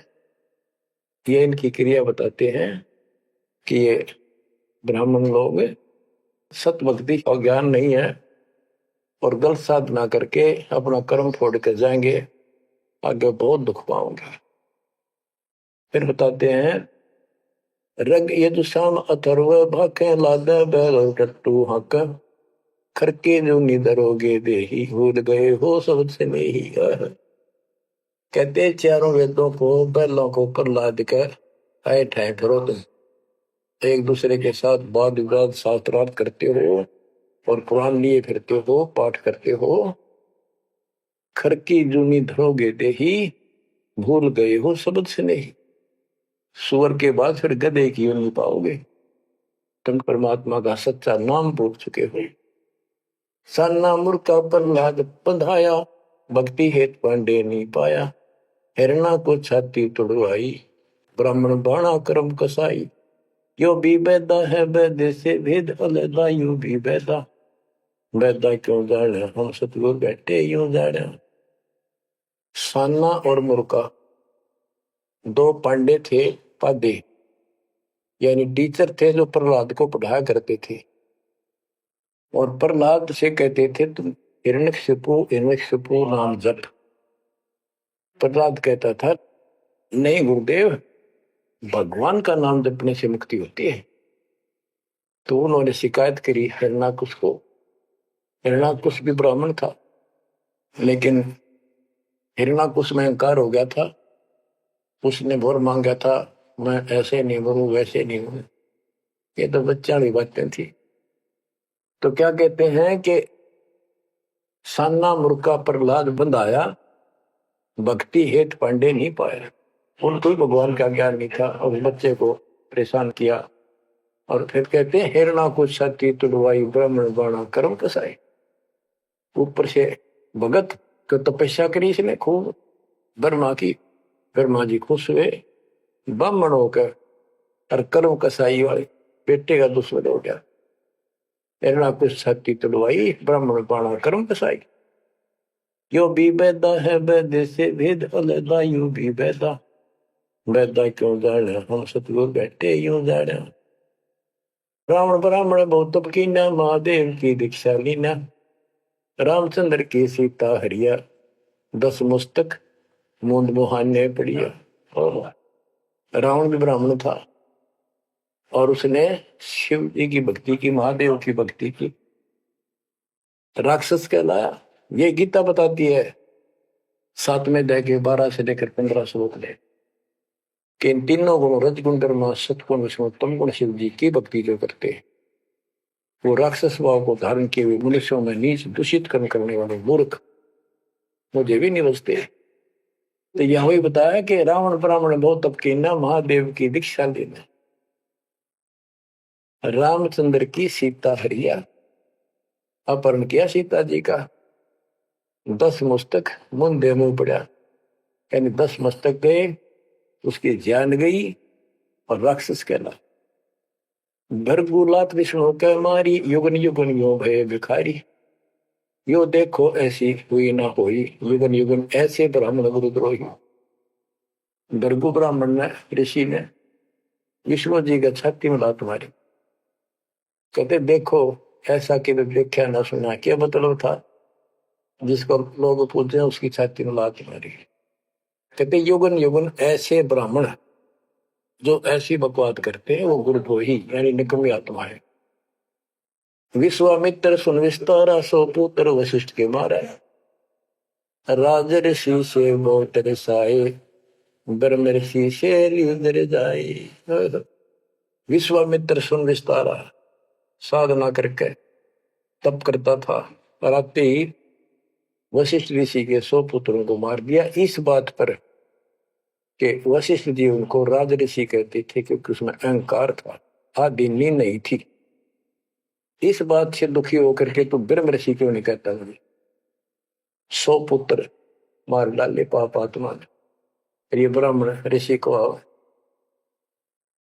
ये इनकी क्रिया बताते हैं कि ये ब्राह्मण लोग सत भक्ति का ज्ञान नहीं है और गलत साधना करके अपना कर्म फोड़ कर जाएंगे, आगे बहुत दुख पाओगे। फिर बताते हैं रग यजुषाम अथर्व भाखे, लादे बैल टट्टू हक। खरके जो निधरोगे देही, भूल गए हो सब से नहीं। कहते चारों वेदों को बैलों को ऊपर लाद कर आए ठाए करो, तुम एक दूसरे के साथ वाद विवाद शास्त्रार्थ करते हो और कुरान लिए फिरते हो, पाठ करते हो। खरकी जूनी धरोगे देही, भूल गए हो शब्द से नहीं। सुअर के बाद फिर गधे की यूं नहीं पाओगे, तुम परमात्मा का सच्चा नाम भूल चुके हो। साना मुर्का प्रहलाद बंधाया, भक्ति हेत पांडे नहीं पाया। हिरणा को छाती तुड़वाई, ब्राह्मण बाणा कर्म कसाई। यो भी बैदा है बैदे से भेद अलदा, यू भी बैदा बैदा क्यों जाने, हम सतगुरु बैठे यूं जाने। साना और मुर्का 2 पांडे थे, पादे यानी टीचर थे जो प्रहलाद को पढ़ाया करते थे। और प्रहलाद से कहते थे तुम हिरण्यकशिपु नाम जप। प्रहलाद कहता था नहीं गुरुदेव, भगवान का नाम जपने से मुक्ति होती है। तो उन्होंने शिकायत करी हिरण्याकुश को। हिरण्याकुश भी ब्राह्मण था, लेकिन हिरण्याकुश में अहंकार हो गया था। उसने वर मांगा था, मैं ऐसे नहीं मरूं वैसे नहीं मरूं। ये तो बच्चा वाली बातें थी। तो क्या कहते हैं कि साना मुर्का प्रहलाद बंधाया, भक्ति हेत पांडे नहीं पाया। उनको ही भगवान का ज्ञान नहीं था और बच्चे को परेशान किया। और फिर कहते हैं हिरणा को छाती तुड़वाई, ब्राह्मण बाणा कर्म कसाई। ऊपर से भगत को तपस्या करी इसने खूब ब्रह्मा की। ब्रह्मा जी खुश हुए, ब्राह्मण होकर और कर्म कसाई वाले बेटे का दुश्मन हो गया। हिरणा को छाती तुड़वाई, ब्राह्मण बाणा कर्म कसाई। यो भी बैदा है बैदे से भेद अलदा, यू भी बैदा बैदा क्यों जाने, हम सतगुरु बैठे यूं जाने। रावण ब्राह्मण बहुत तप कीना, महादेव की दीक्षा लीना। रामचंद्र की सीता हरिया, 10 मस्तक मूंद मुहाने पड़िया। और रावण भी ब्राह्मण था और उसने शिव जी की भक्ति की, महादेव की भक्ति की, राक्षस कहलाया। ये गीता बताती है 7वें अध्याय के 12 से लेकर 15 श्लोक में कि इन तीनों गुणों रजगुण कर्म सत्गुण विष्णु तम गुण शिव जी की भक्ति जो करते हैं वो राक्षस भाव को धारण किए हुए मनुष्यों में नीच दूषित कर्म करने वाले मूर्ख मुझे भी नहीं बचते। तो यह वही बताया कि रावण ब्राह्मण बहुत तप कीना, महादेव की दीक्षा लेना। रामचंद्र की सीता हरिया, अपहरण किया सीता जी का, 10 मस्तक मुंदे मुंह पड़ा, यानी 10 मस्तक गए, उसकी जान गई और राक्षस कहला। भरगुलात विष्णु कह मारी, युगन युगन यो भय भिखारी। यो देखो ऐसी हुई ना होई, युगन युगन ऐसे ब्राह्मण गुरुद्रोही। भृगु ब्राह्मण ने, ऋषि ने विष्णु जी का छाती में लात मारी। कहते देखो ऐसा कि देखा ना सुना, क्या मतलब था? जिसको लोग पूछते हैं उसकी छाती में लात मारी। कहते युगन युगन ऐसे ब्राह्मण जो ऐसी बकवाद करते हैं वो गुरुद्रोही यानी निकम्मी आत्मा है। विश्वामित्र सुन विस्तारा, सो पुत्र वशिष्ठ के मारा। राजर्षि से बहुत रसाए, ब्रह्म ऋषि से लियुदर जाए। विश्वामित्र सुन विस्तारा, साधना करके तप करता था, और आते ही वशिष्ठ ऋषि के 100 पुत्रों को मार दिया। इस बात पर कि वशिष्ठ जी उनको राज ऋषि कहते थे क्योंकि उसमें अहंकार था, आदि नींद नहीं थी। इस बात से दुखी होकर के तू ब्रह्म ऋषि क्यों नहीं कहता? मुझे 100 पुत्र मार डाले पाप आत्मा ने। ये ब्राह्मण ऋषि को आओ,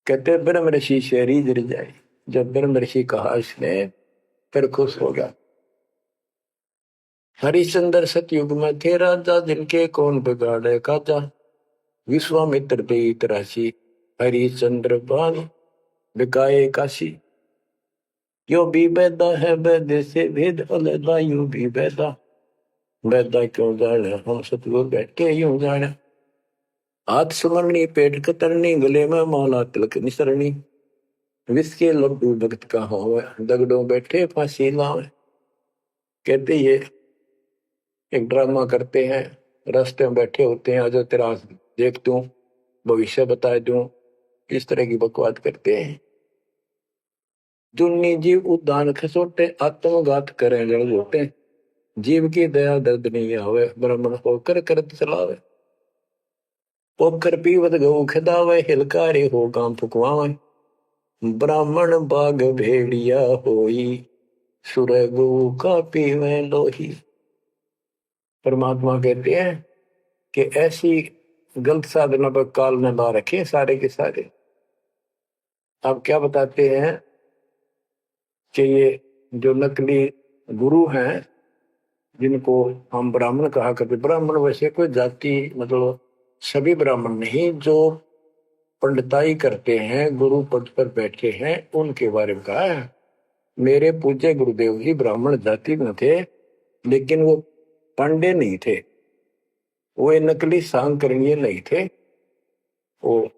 कहते ब्रह्म ऋषि से रीझ जाए। जब ब्रह्म ऋषि कहा इसने फिर खुश हो गया। हरिश्चंद्र सतयुग में थे राजा, जिनके कौन बिगाड़े काजा। विश्वामित्र देत राशि, हरिश्चंद्र बान बिकाए काशी। यो भी बैदा है वैद्य से भेद अलग, यूं भी बैदा बैदा क्यों जाने, हम सतगुरु बैठ के यूं जाने। हाथ सुमरनी पेट कतरनी, गले में माला तिलक निसरनी। विष के लड्डू भक्त का हो, दगड़ों बैठे फांसी लावे। कहते ये एक ड्रामा करते हैं, रास्ते में बैठे होते हैं, आज तेरा देख दूं, भविष्य बता दूं, इस तरह की बकवाद करते हैं। जुन्नी जीव उद्दान खसोटे, आत्मघात करें जड़ घोटे। जीव की दया दर्द नहीं आवे, ब्राह्मण होकर करत चलावे। पोखर पीवत गऊ खिदावे, हिलकारे हो गांव फुकवावे। ब्राह्मण बाग भेड़िया होई, सुर गऊ का पीवे लोही। परमात्मा कहते हैं कि ऐसी गलत साधना पर काल ने ला रखे सारे के सारे। आप क्या बताते हैं कि ये जो नकली गुरु हैं जिनको हम ब्राह्मण कहा करते, ब्राह्मण वैसे कोई जाति मतलब सभी ब्राह्मण नहीं, जो पंडिताई करते हैं गुरु पद पर बैठे हैं उनके बारे में कहा है। मेरे पूज्य गुरुदेव ही ब्राह्मण जाति में थे, लेकिन वो पांडे नहीं थे, वो नकली सांकरणीय नहीं थे, वो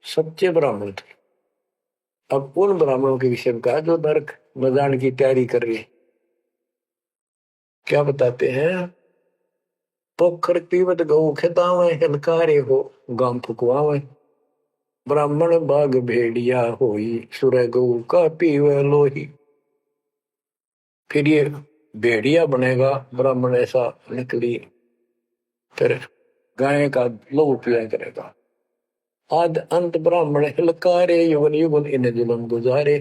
सच्चे ब्राह्मण थे। अब उन ब्राह्मणों के विषय में कहा जो नरक में जाने की तैयारी कर रहे। क्या बताते हैं? पोखर पीवत गऊ खेतावे, हिलकारे हो गांव फुकवावे। ब्राह्मण बाग भेड़िया होई, सुर गऊ का पीवे लोही। फिर ये भेड़िया बनेगा ब्राह्मण, ऐसा निकली, फिर गाय का लहू पिया करेगा। आद अंत ब्राह्मण हिलकारे, युगन युगन इन जुलम गुजारे।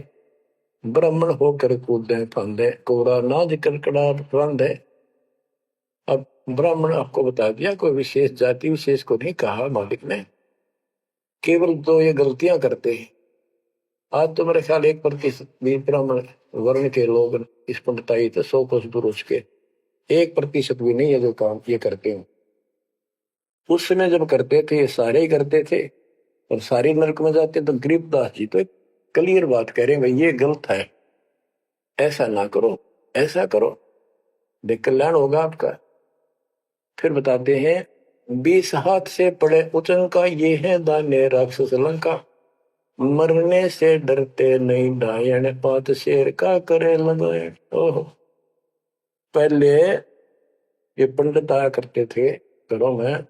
ब्राह्मण होकर कूदे फंदे, कोरा नाज कड़कड़ा रंधे। अब ब्राह्मण आपको बता दिया, कोई विशेष जाति विशेष को नहीं कहा मालिक ने, केवल तो ये गलतियां करते हैं। आज तो मेरे ख्याल 1% भी ब्राह्मण वर्ण के लोग इस पंडिताई थे, 100 पुरुष के 1% भी नहीं है जो काम ये करते हैं। उस समय जब करते थे ये सारे ही करते थे और सारे नरक में जाते। तो गरीबदास जी तो क्लियर बात कह रहे हैं भाई, ये गलत है, ऐसा ना करो, ऐसा करो, देख कल्याण होगा आपका। फिर बताते हैं, 20 हाथ से पड़े उचंका, ये है दान्य राक्षस लंका। मरने से डरते नहीं डायन, पात शेर का करे लगायन। ओहो, पहले ये पंडित आया करते थे घरों में,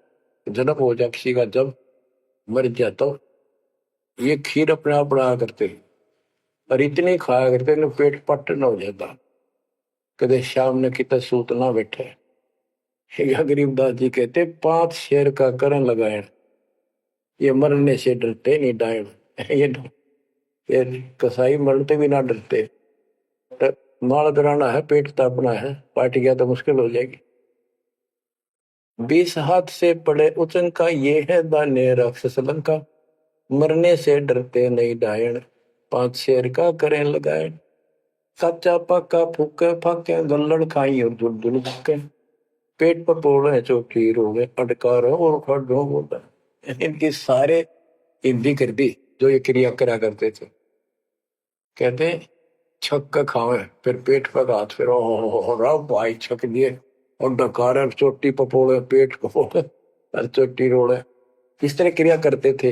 जन्म हो जाए किसी का, जब मर जाता तो ये खीर अपने आप बनाया करते, और इतनी खाया करते न पेट पट न हो जाता, कदे शाम ने कितना सूत ना बैठे। या गरीबदास जी कहते, 5 शेर का करण लगाए, ये मरने से डरते नहीं डायन। ये कसाई मरते भी ना डरते। माल कराना है, पेट तापना है, पार्टी गया तो मुश्किल हो जाएगी। 20 हाथ से पड़े उचंका, ये है दान्य राक्षस लंका। मरने से डरते नहीं डायन, 5 शेर का करें लगायन। कच्चा पक्का फूके फाके, गल्लड़ खाई और दुल दुल के। पेट पर पोड़े चोटी रोगे, अटकार और खड़ो बोला। इनकी सारे हिंदी कर दी जो ये क्रिया करा करते थे। कहते छक खावे, फिर पेट पर हाथ, फिर ओह भाई छक दिए, और डकार चोटी पपोड़े, पेट पपोड़े और चोटी रोड़े। इस तरह क्रिया करते थे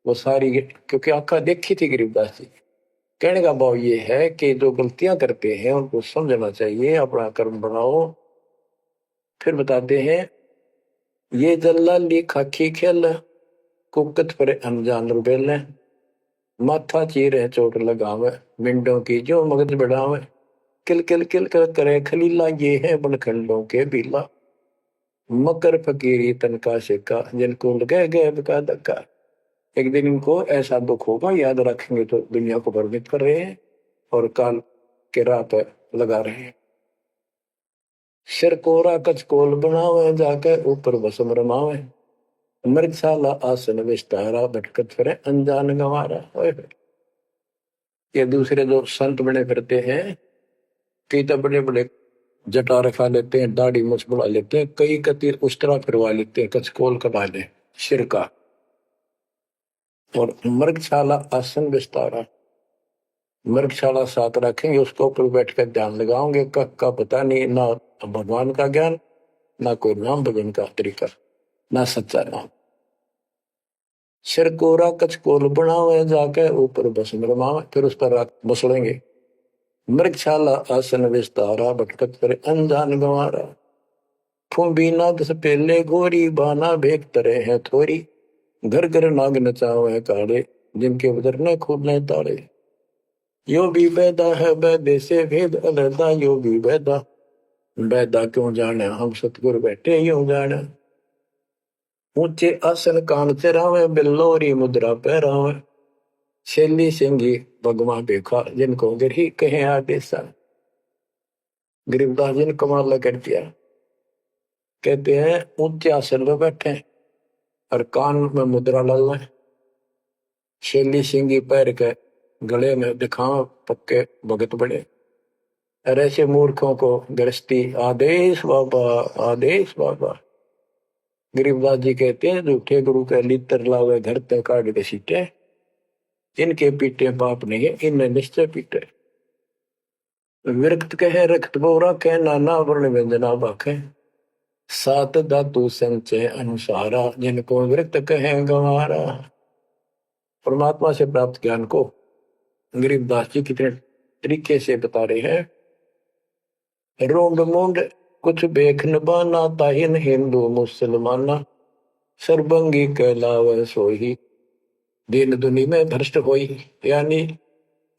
वो सारी, क्योंकि आंखा देखी थी गरीबदास जी। कहने का भाव ये है कि जो गलतियां करते हैं उनको समझना चाहिए, अपना कर्म बनाओ। फिर बताते हैं, ये जल्लाली खाकी खेल, कुकत पर अनजान रुबेल। माथा चीरे चोट लगावे, मिंडों की जो मगज बढ़ावे। किल किल किल कर करे खलीला, ये है बनखंडों के बीला। मकर फकीरी तनका सिक्का, जिनको लगे गैब का धक्का। एक दिन इनको ऐसा दुख होगा, याद रखेंगे तो दुनिया को भ्रमित कर रहे हैं और काल के राह पर लगा रहे हैं। सिर कोरा कचकोल बनावे, जाके ऊपर बसम रमावे। मृगशाला आसन विस्तारा, भटकत फिरे अनजान गंवारा। ये दूसरे जो संत बने फिरते हैं, कई तो बड़े बड़े जटा रखा लेते हैं, दाढ़ी मुछ बुला लेते हैं, कई कति उस तरह फिरवा लेते हैं, कचकोल कटा ले सिर का। और मृगशाला आसन विस्तारा, मृगशाला साथ रखेंगे, उसके ऊपर बैठ कर ध्यान लगाओगे, कब का पता नहीं, ना भगवान का ज्ञान, ना कोई नाम भजन का तरीका, ना सच्चा नाम। सिर कोरा कचकोल बनावे, जाके ऊपर भस्म रमावे, फिर उस पर बसलेंगे। मृगशाला आसन विस्तारा, भटकत पर अनजान गंवारा। फूंबी नाग सपेले गोरी, बाना भेक तरे है थोरी। घर घर नाग नचावे काले, जिनके उधर न खुले ताले। यो भी बैदा है बैदे से भेद अलहदा, यो भी बैदा, बैदा क्यों जाने, हम सतगुरु बैठे यूं जाने। ऊंचे आसन कान चरावे, बिल्लोरी मुद्रा पहरावे। शैली सिंगी भगवा देखा, जिनको गिरही कहे आदेशा। गरीबदास जी ने कमाल कर दिया। कहते हैं ऊंचे आसन पर बैठे और कान में मुद्रा डालना, शैली सिंगी पैर के गले में दिखावा, पक्के भगत बड़े। और ऐसे मूर्खों को गृहस्थी आदेश बाबा, आदेश बाबा। गरीबदास जी कहते हैं, झूठे गुरु के लितर लावे, घर ते काट के सीटे। इनके पीटे पाप नहीं है, इन्हें निश्चय पीटे। विरक्त कहे रक्त बोरा के, नाना वर्ण व्यंजना बाखे। सात धातु संचय अनुसारा, जिनको विरक्त कहे गंवारा। परमात्मा से प्राप्त ज्ञान को गरीबदास जी कितने तरीके से बता रहे हैं। रोंड मुंड कुछ बेख न बाना, ताहिन हिंदू मुसलमाना। सरबंगी कहलावे सोही, दीन दुनी में भ्रष्ट होई। यानी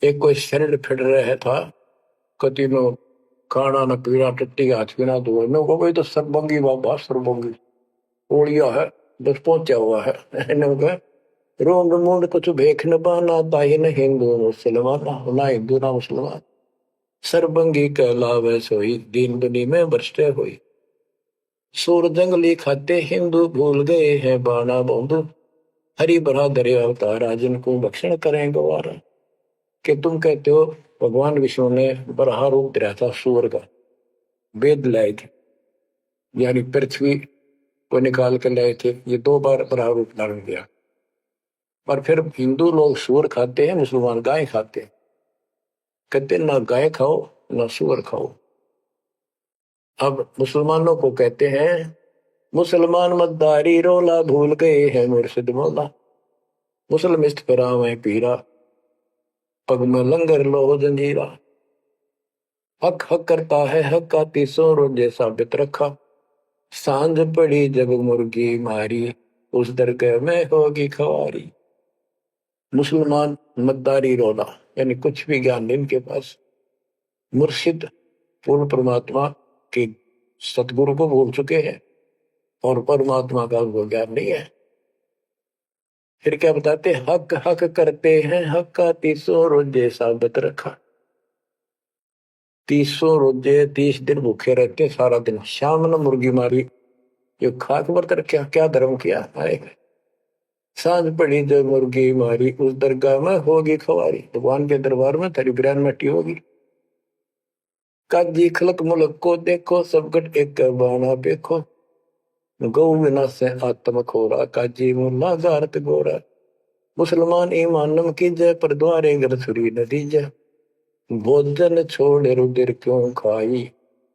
एक कोई शरीर फिर रहा था, कति नो खाना न पीना, टट्टी हाथ पीना धोए नो को, तो सरबंगी बाबा सरबंगी ओलिया है, बस पहुंचा हुआ है। रोंड मुंड कुछ भेख न बाना, ताहिन हिंदू मुसलमाना, ना हिंदू ना मुसलमान। सरबंगी कहलावे सोई, दीन दुनी में भ्रष्ट होई। सूर जंगली खाते हिंदू, भूल गए हैं बाना बंधु। हरि भरा दरिया अवतारा, जिनको भक्षण करें गवारा। कि तुम कहते हो भगवान विष्णु ने बराह रूप दिया था सूर का, वेद लाए थे, यानी पृथ्वी को निकाल कर लाए थे, ये 2 बार बराह रूप धारण किया। पर फिर हिंदू लोग सूअर खाते हैं, मुसलमान गाय खाते हैं। कहते ना गाय खाओ ना सूअर खाओ। अब मुसलमानों को कहते हैं मुसलमान मद्दारी रोला भूल गए हैं मुर्शिद मौला। मुसलम इस्त पराव है पीरा पग में लंगर लो जंजीरा। हक हक करता है हक का तीसों रोजे साबित रखा। सांझ पड़ी जब मुर्गी मारी उस दरगाह में होगी खवारी। मुसलमान मद्दारी रोला यानी कुछ भी ज्ञान नहीं इनके पास। मुर्शिद पूर्ण परमात्मा के सतगुरु को भूल चुके हैं और परमात्मा का उनको ज्ञान नहीं है। फिर क्या बताते हक हक करते हैं हक का तीसों रोजे साबित रखा। 300 रोजे 30 दिन भूखे रहते सारा दिन। शाम ने मुर्गी मारी जो खाक व्रत रखा क्या धर्म किया है। सांझ पड़ी जो मुर्गी मारी उस दरगाह में होगी खवारी। भगवान के दरबार में तेरी बिरान मट्टी होगी। काजी खलक मुलक को देखो सब गट एक बाणा देखो। गौ बिना से आत्म खोरा काजी मुल्ला गारत गोरा। मुसलमान ईमानम की जय पर द्वारे घर सुरी नदी जय। भोजन छोड़ रुदिर क्यों खाई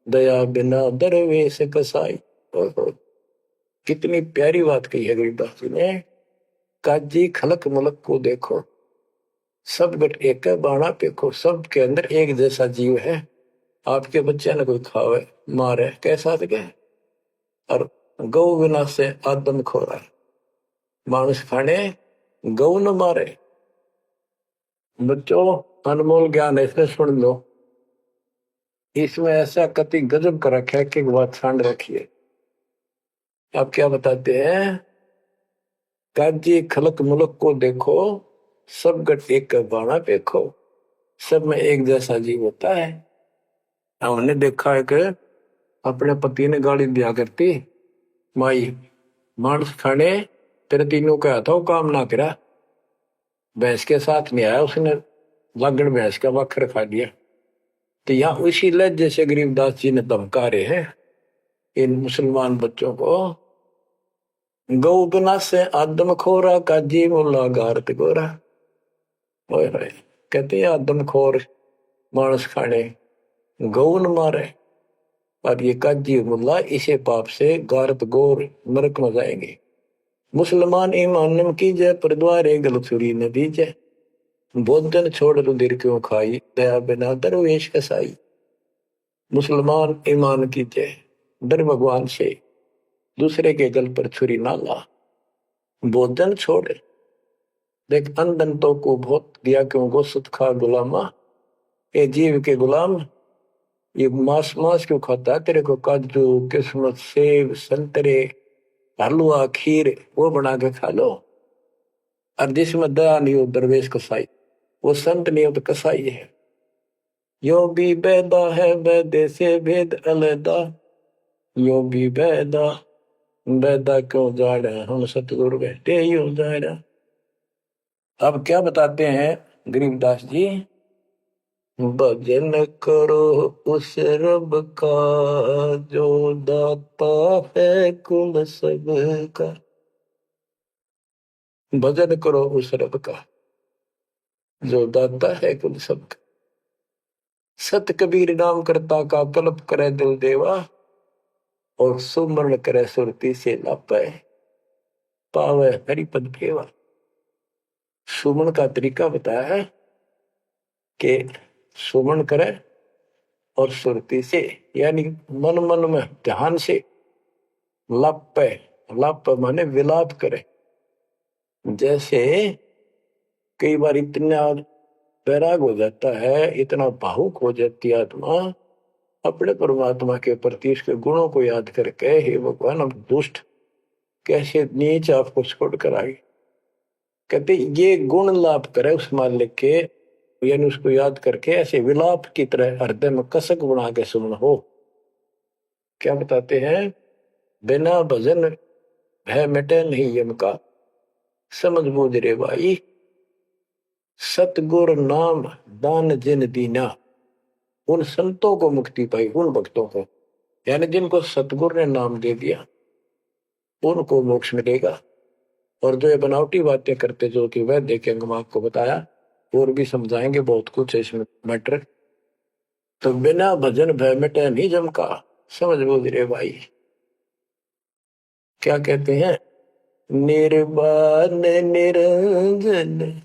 दया बिना दरवेश कसाई। कितनी प्यारी बात कही है गरीबदास जी ने। काजी खलक मुलक को देखो सब गट एक बाणा पेखो। सब के अंदर एक जैसा जीव है। आपके बच्चे ने कोई खावे मारे कैसा गए। और गौ बिना से आदम खोरा मानुष खाने गौ न मारे। बच्चों अनमोल ज्ञान है इसमें सुन लो। इसमें ऐसा कति गजब कर रखा है कि बात छांड रखिए। आप क्या बताते हैं काजी खलक मुलक को देखो सब गट एक बाणा देखो। सब में एक जैसा जीव होता है। हमने देखा है कि अपने पति ने गाली दिया करती माई मांस खाने तेरे तीनों का था वो काम ना करा। भैंस के साथ नहीं आया उसने लागण भैंस का वक्र खा दिया। तो यहाँ उसी लहजे से गरीबदास जी ने धमका रहे हैं इन मुसलमान बच्चों को। गौ बिना से आदम खोरा काजी मुल्ला गारत गोरा। कहते हैं आदम खोर मांस खाने गौ न मारे और ये काजी मुल्ला इसे पाप से गारत गोर नरक में जाएंगे। मुसलमान ईमान की जय पर द्वारे गलछुरी नदी जय। भोजन छोड़ रुधिर क्यों खाई दया बिना दरवेश कसाई। मुसलमान ईमान की जय डर भगवान से दूसरे के गल पर छुरी ना ला। भोजन छोड़ देख अनदंतों को बहुत दिया क्यों गोसत खा गुलामा। ये जीव के गुलाम ये मांस मांस क्यों खाता है। तेरे को काजू किस्मत सेब संतरे हलवा खीर वो बना के खा लो। और जिसमें दया नहीं हो दरवेश कसाई वो संत नहीं हो तो कसाई है। यो भी बैदा है बैदे से भेद अलैदा। यो भी बैदा बैदा क्यों जाड़ा हम सतगुरु बैठे यूं जाड़ा। अब क्या बताते हैं गरीबदास जी भजन करो उस रब का जो दाता है कुल सबका। भजन करो उस रब का जो दाता है कुल सबका। सत कबीर नाम करता का कल्प करे दिल देवा। और सुमरण करे सुरती से लापे पावे हरिपद भेवा। सुमन का तरीका बताया है कि सुमन करे और सुरती से यानी मन मन में ध्यान से लापे लाप माने विलाप करे। जैसे कई बार इतना वैराग हो जाता है इतना भावुक हो जाती है आत्मा अपने परमात्मा के प्रति उसके गुणों को याद करके हे भगवान हम दुष्ट कैसे नीच आपको छोड़ कर आए। कहते ये गुण लाभ करे उस मालिक के यानी उसको याद करके ऐसे विलाप की तरह हृदय में कसक बना के सुन हो। क्या बताते हैं बिना भजन भय मिटे नहीं यम का समझ बूझ रे भाई। सतगुर नाम दान जिन दीना। उन संतों को मुक्ति पाई उन भक्तों को यानी जिनको सतगुरु ने नाम दे दिया उनको मोक्ष मिलेगा। और जो ये बनावटी बातें करते जो कि वह देखेंगे, हम आपको बताया और भी समझाएंगे बहुत कुछ है इसमें मैटर। तो बिना भजन भय मिटे नहीं जम का, समझ बोल रे भाई। क्या कहते हैं, निर्वाण निरंजन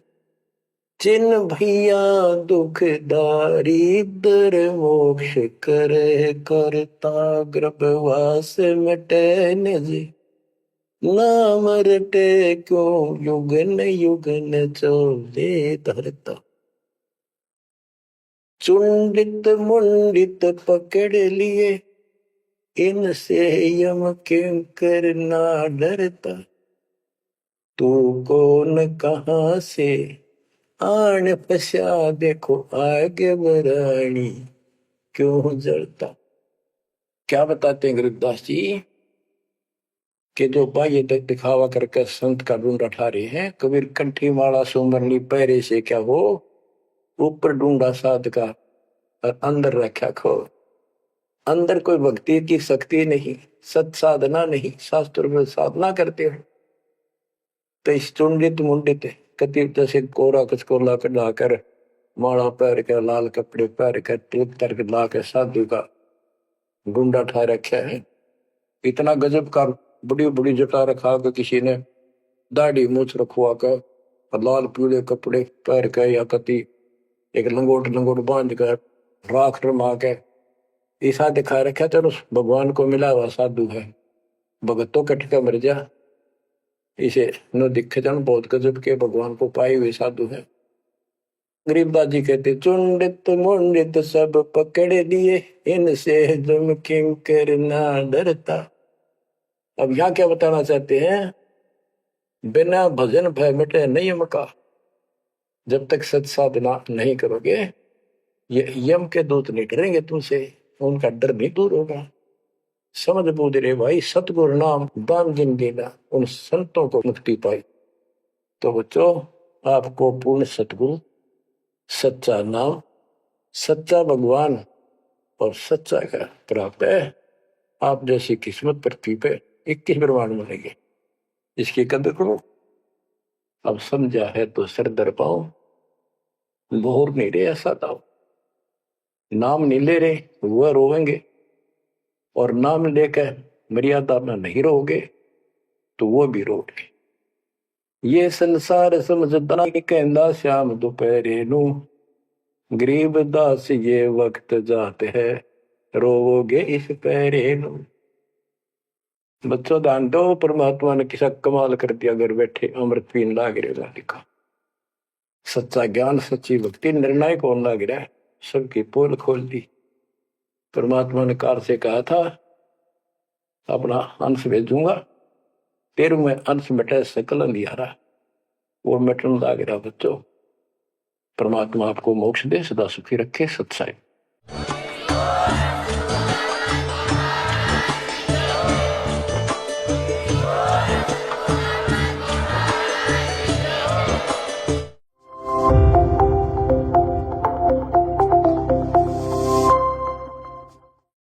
चिन भैया दुख दारिद्र मोक्ष करे करता गर्भवास मिटे निज नाम रटे क्यों युगन युगन चोले धरता। चुंडित मुंडित पकड़ लिए इनसे यम किंकर ना डरता। तू कौन कहां से आन पश्या देखो आगे बरानी क्यों जलता। क्या बताते हैं गुरुदास जी कि जो बाह्य दिखावा करके संत का ढूंढा ठा रहे हैं, कबीर कंठी माला सुमरनी पहरे से क्या हो, ऊपर ढूंढा साध का और अंदर रखा खो। अंदर कोई भक्ति की शक्ति नहीं, सत साधना नहीं, शास्त्र में साधना करते हो तो इस चुंडित मुंडित कति जैसे कोरा कचकोला लाकर माला पैर के लाल कपड़े पैर कर तिलक तर ला के साधु का गुंडा ठा रखा है। इतना गजब का बड़ी बड़ी जटा रखा के किसी ने दाढ़ी मूछ रखवा कर और लाल पीले कपड़े पैर के या कति एक लंगोट लंगोट बांध कर राख रमा के ऐसा दिखा रखा तो भगवान को मिला हुआ साधु है। भगतों कट के मर जा इसे न दिखे जन बहुत गजब के भगवान को पाए हुए साधु है। गरीबदास जी कहते चुंडित मुंडित सब पकड़ लिए इनसे जम किंकर ना डरता। अब यहाँ क्या बताना चाहते हैं, बिना भजन भय मिटे नहीं यम का। जब तक सत साधना नहीं करोगे ये यम के दूत नहीं डरेंगे तुमसे, उनका डर नहीं दूर होगा। समझ बूझ रे भाई, सतगुरु नाम दान जिन देना, उन संतों को मुक्ति पाई। तो बच्चों आपको पूर्ण सतगुरु, सच्चा नाम, सच्चा भगवान और सच्चा का प्राप्त है। आप जैसी किस्मत पृथ्वी पे 21 ब्रह्मांड मिलेंगे, इसकी कदर करो। अब समझा है तो सर दर पाओ, बोर नहीं रहे ऐसा दाओ। नाम नहीं ले रहे वह रोवेंगे, और नाम लेकर मर्यादा में नहीं रहोगे तो वो भी रोगे। ये संसार समझदा कहंदा श्याम दोपहरे नू, गरीब दास ये वक्त जाते है रोवोगे इस पहरे नू। बच्चों ध्यान दो, परमात्मा ने किसा कमाल कर दिया, घर बैठे अमृत पीन लाग रहा लिखा। सच्चा ज्ञान सच्ची भक्ति निर्णायक होने लग रहा है, सबकी पोल खोल दी। परमात्मा ने कार से कहा था अपना अंश भेजूंगा, तेरू में अंश मिटे सकल अंधियारा, वो मिटन लग रहा। बच्चों परमात्मा आपको मोक्ष दे, सदा सुखी रखे। सत्साई।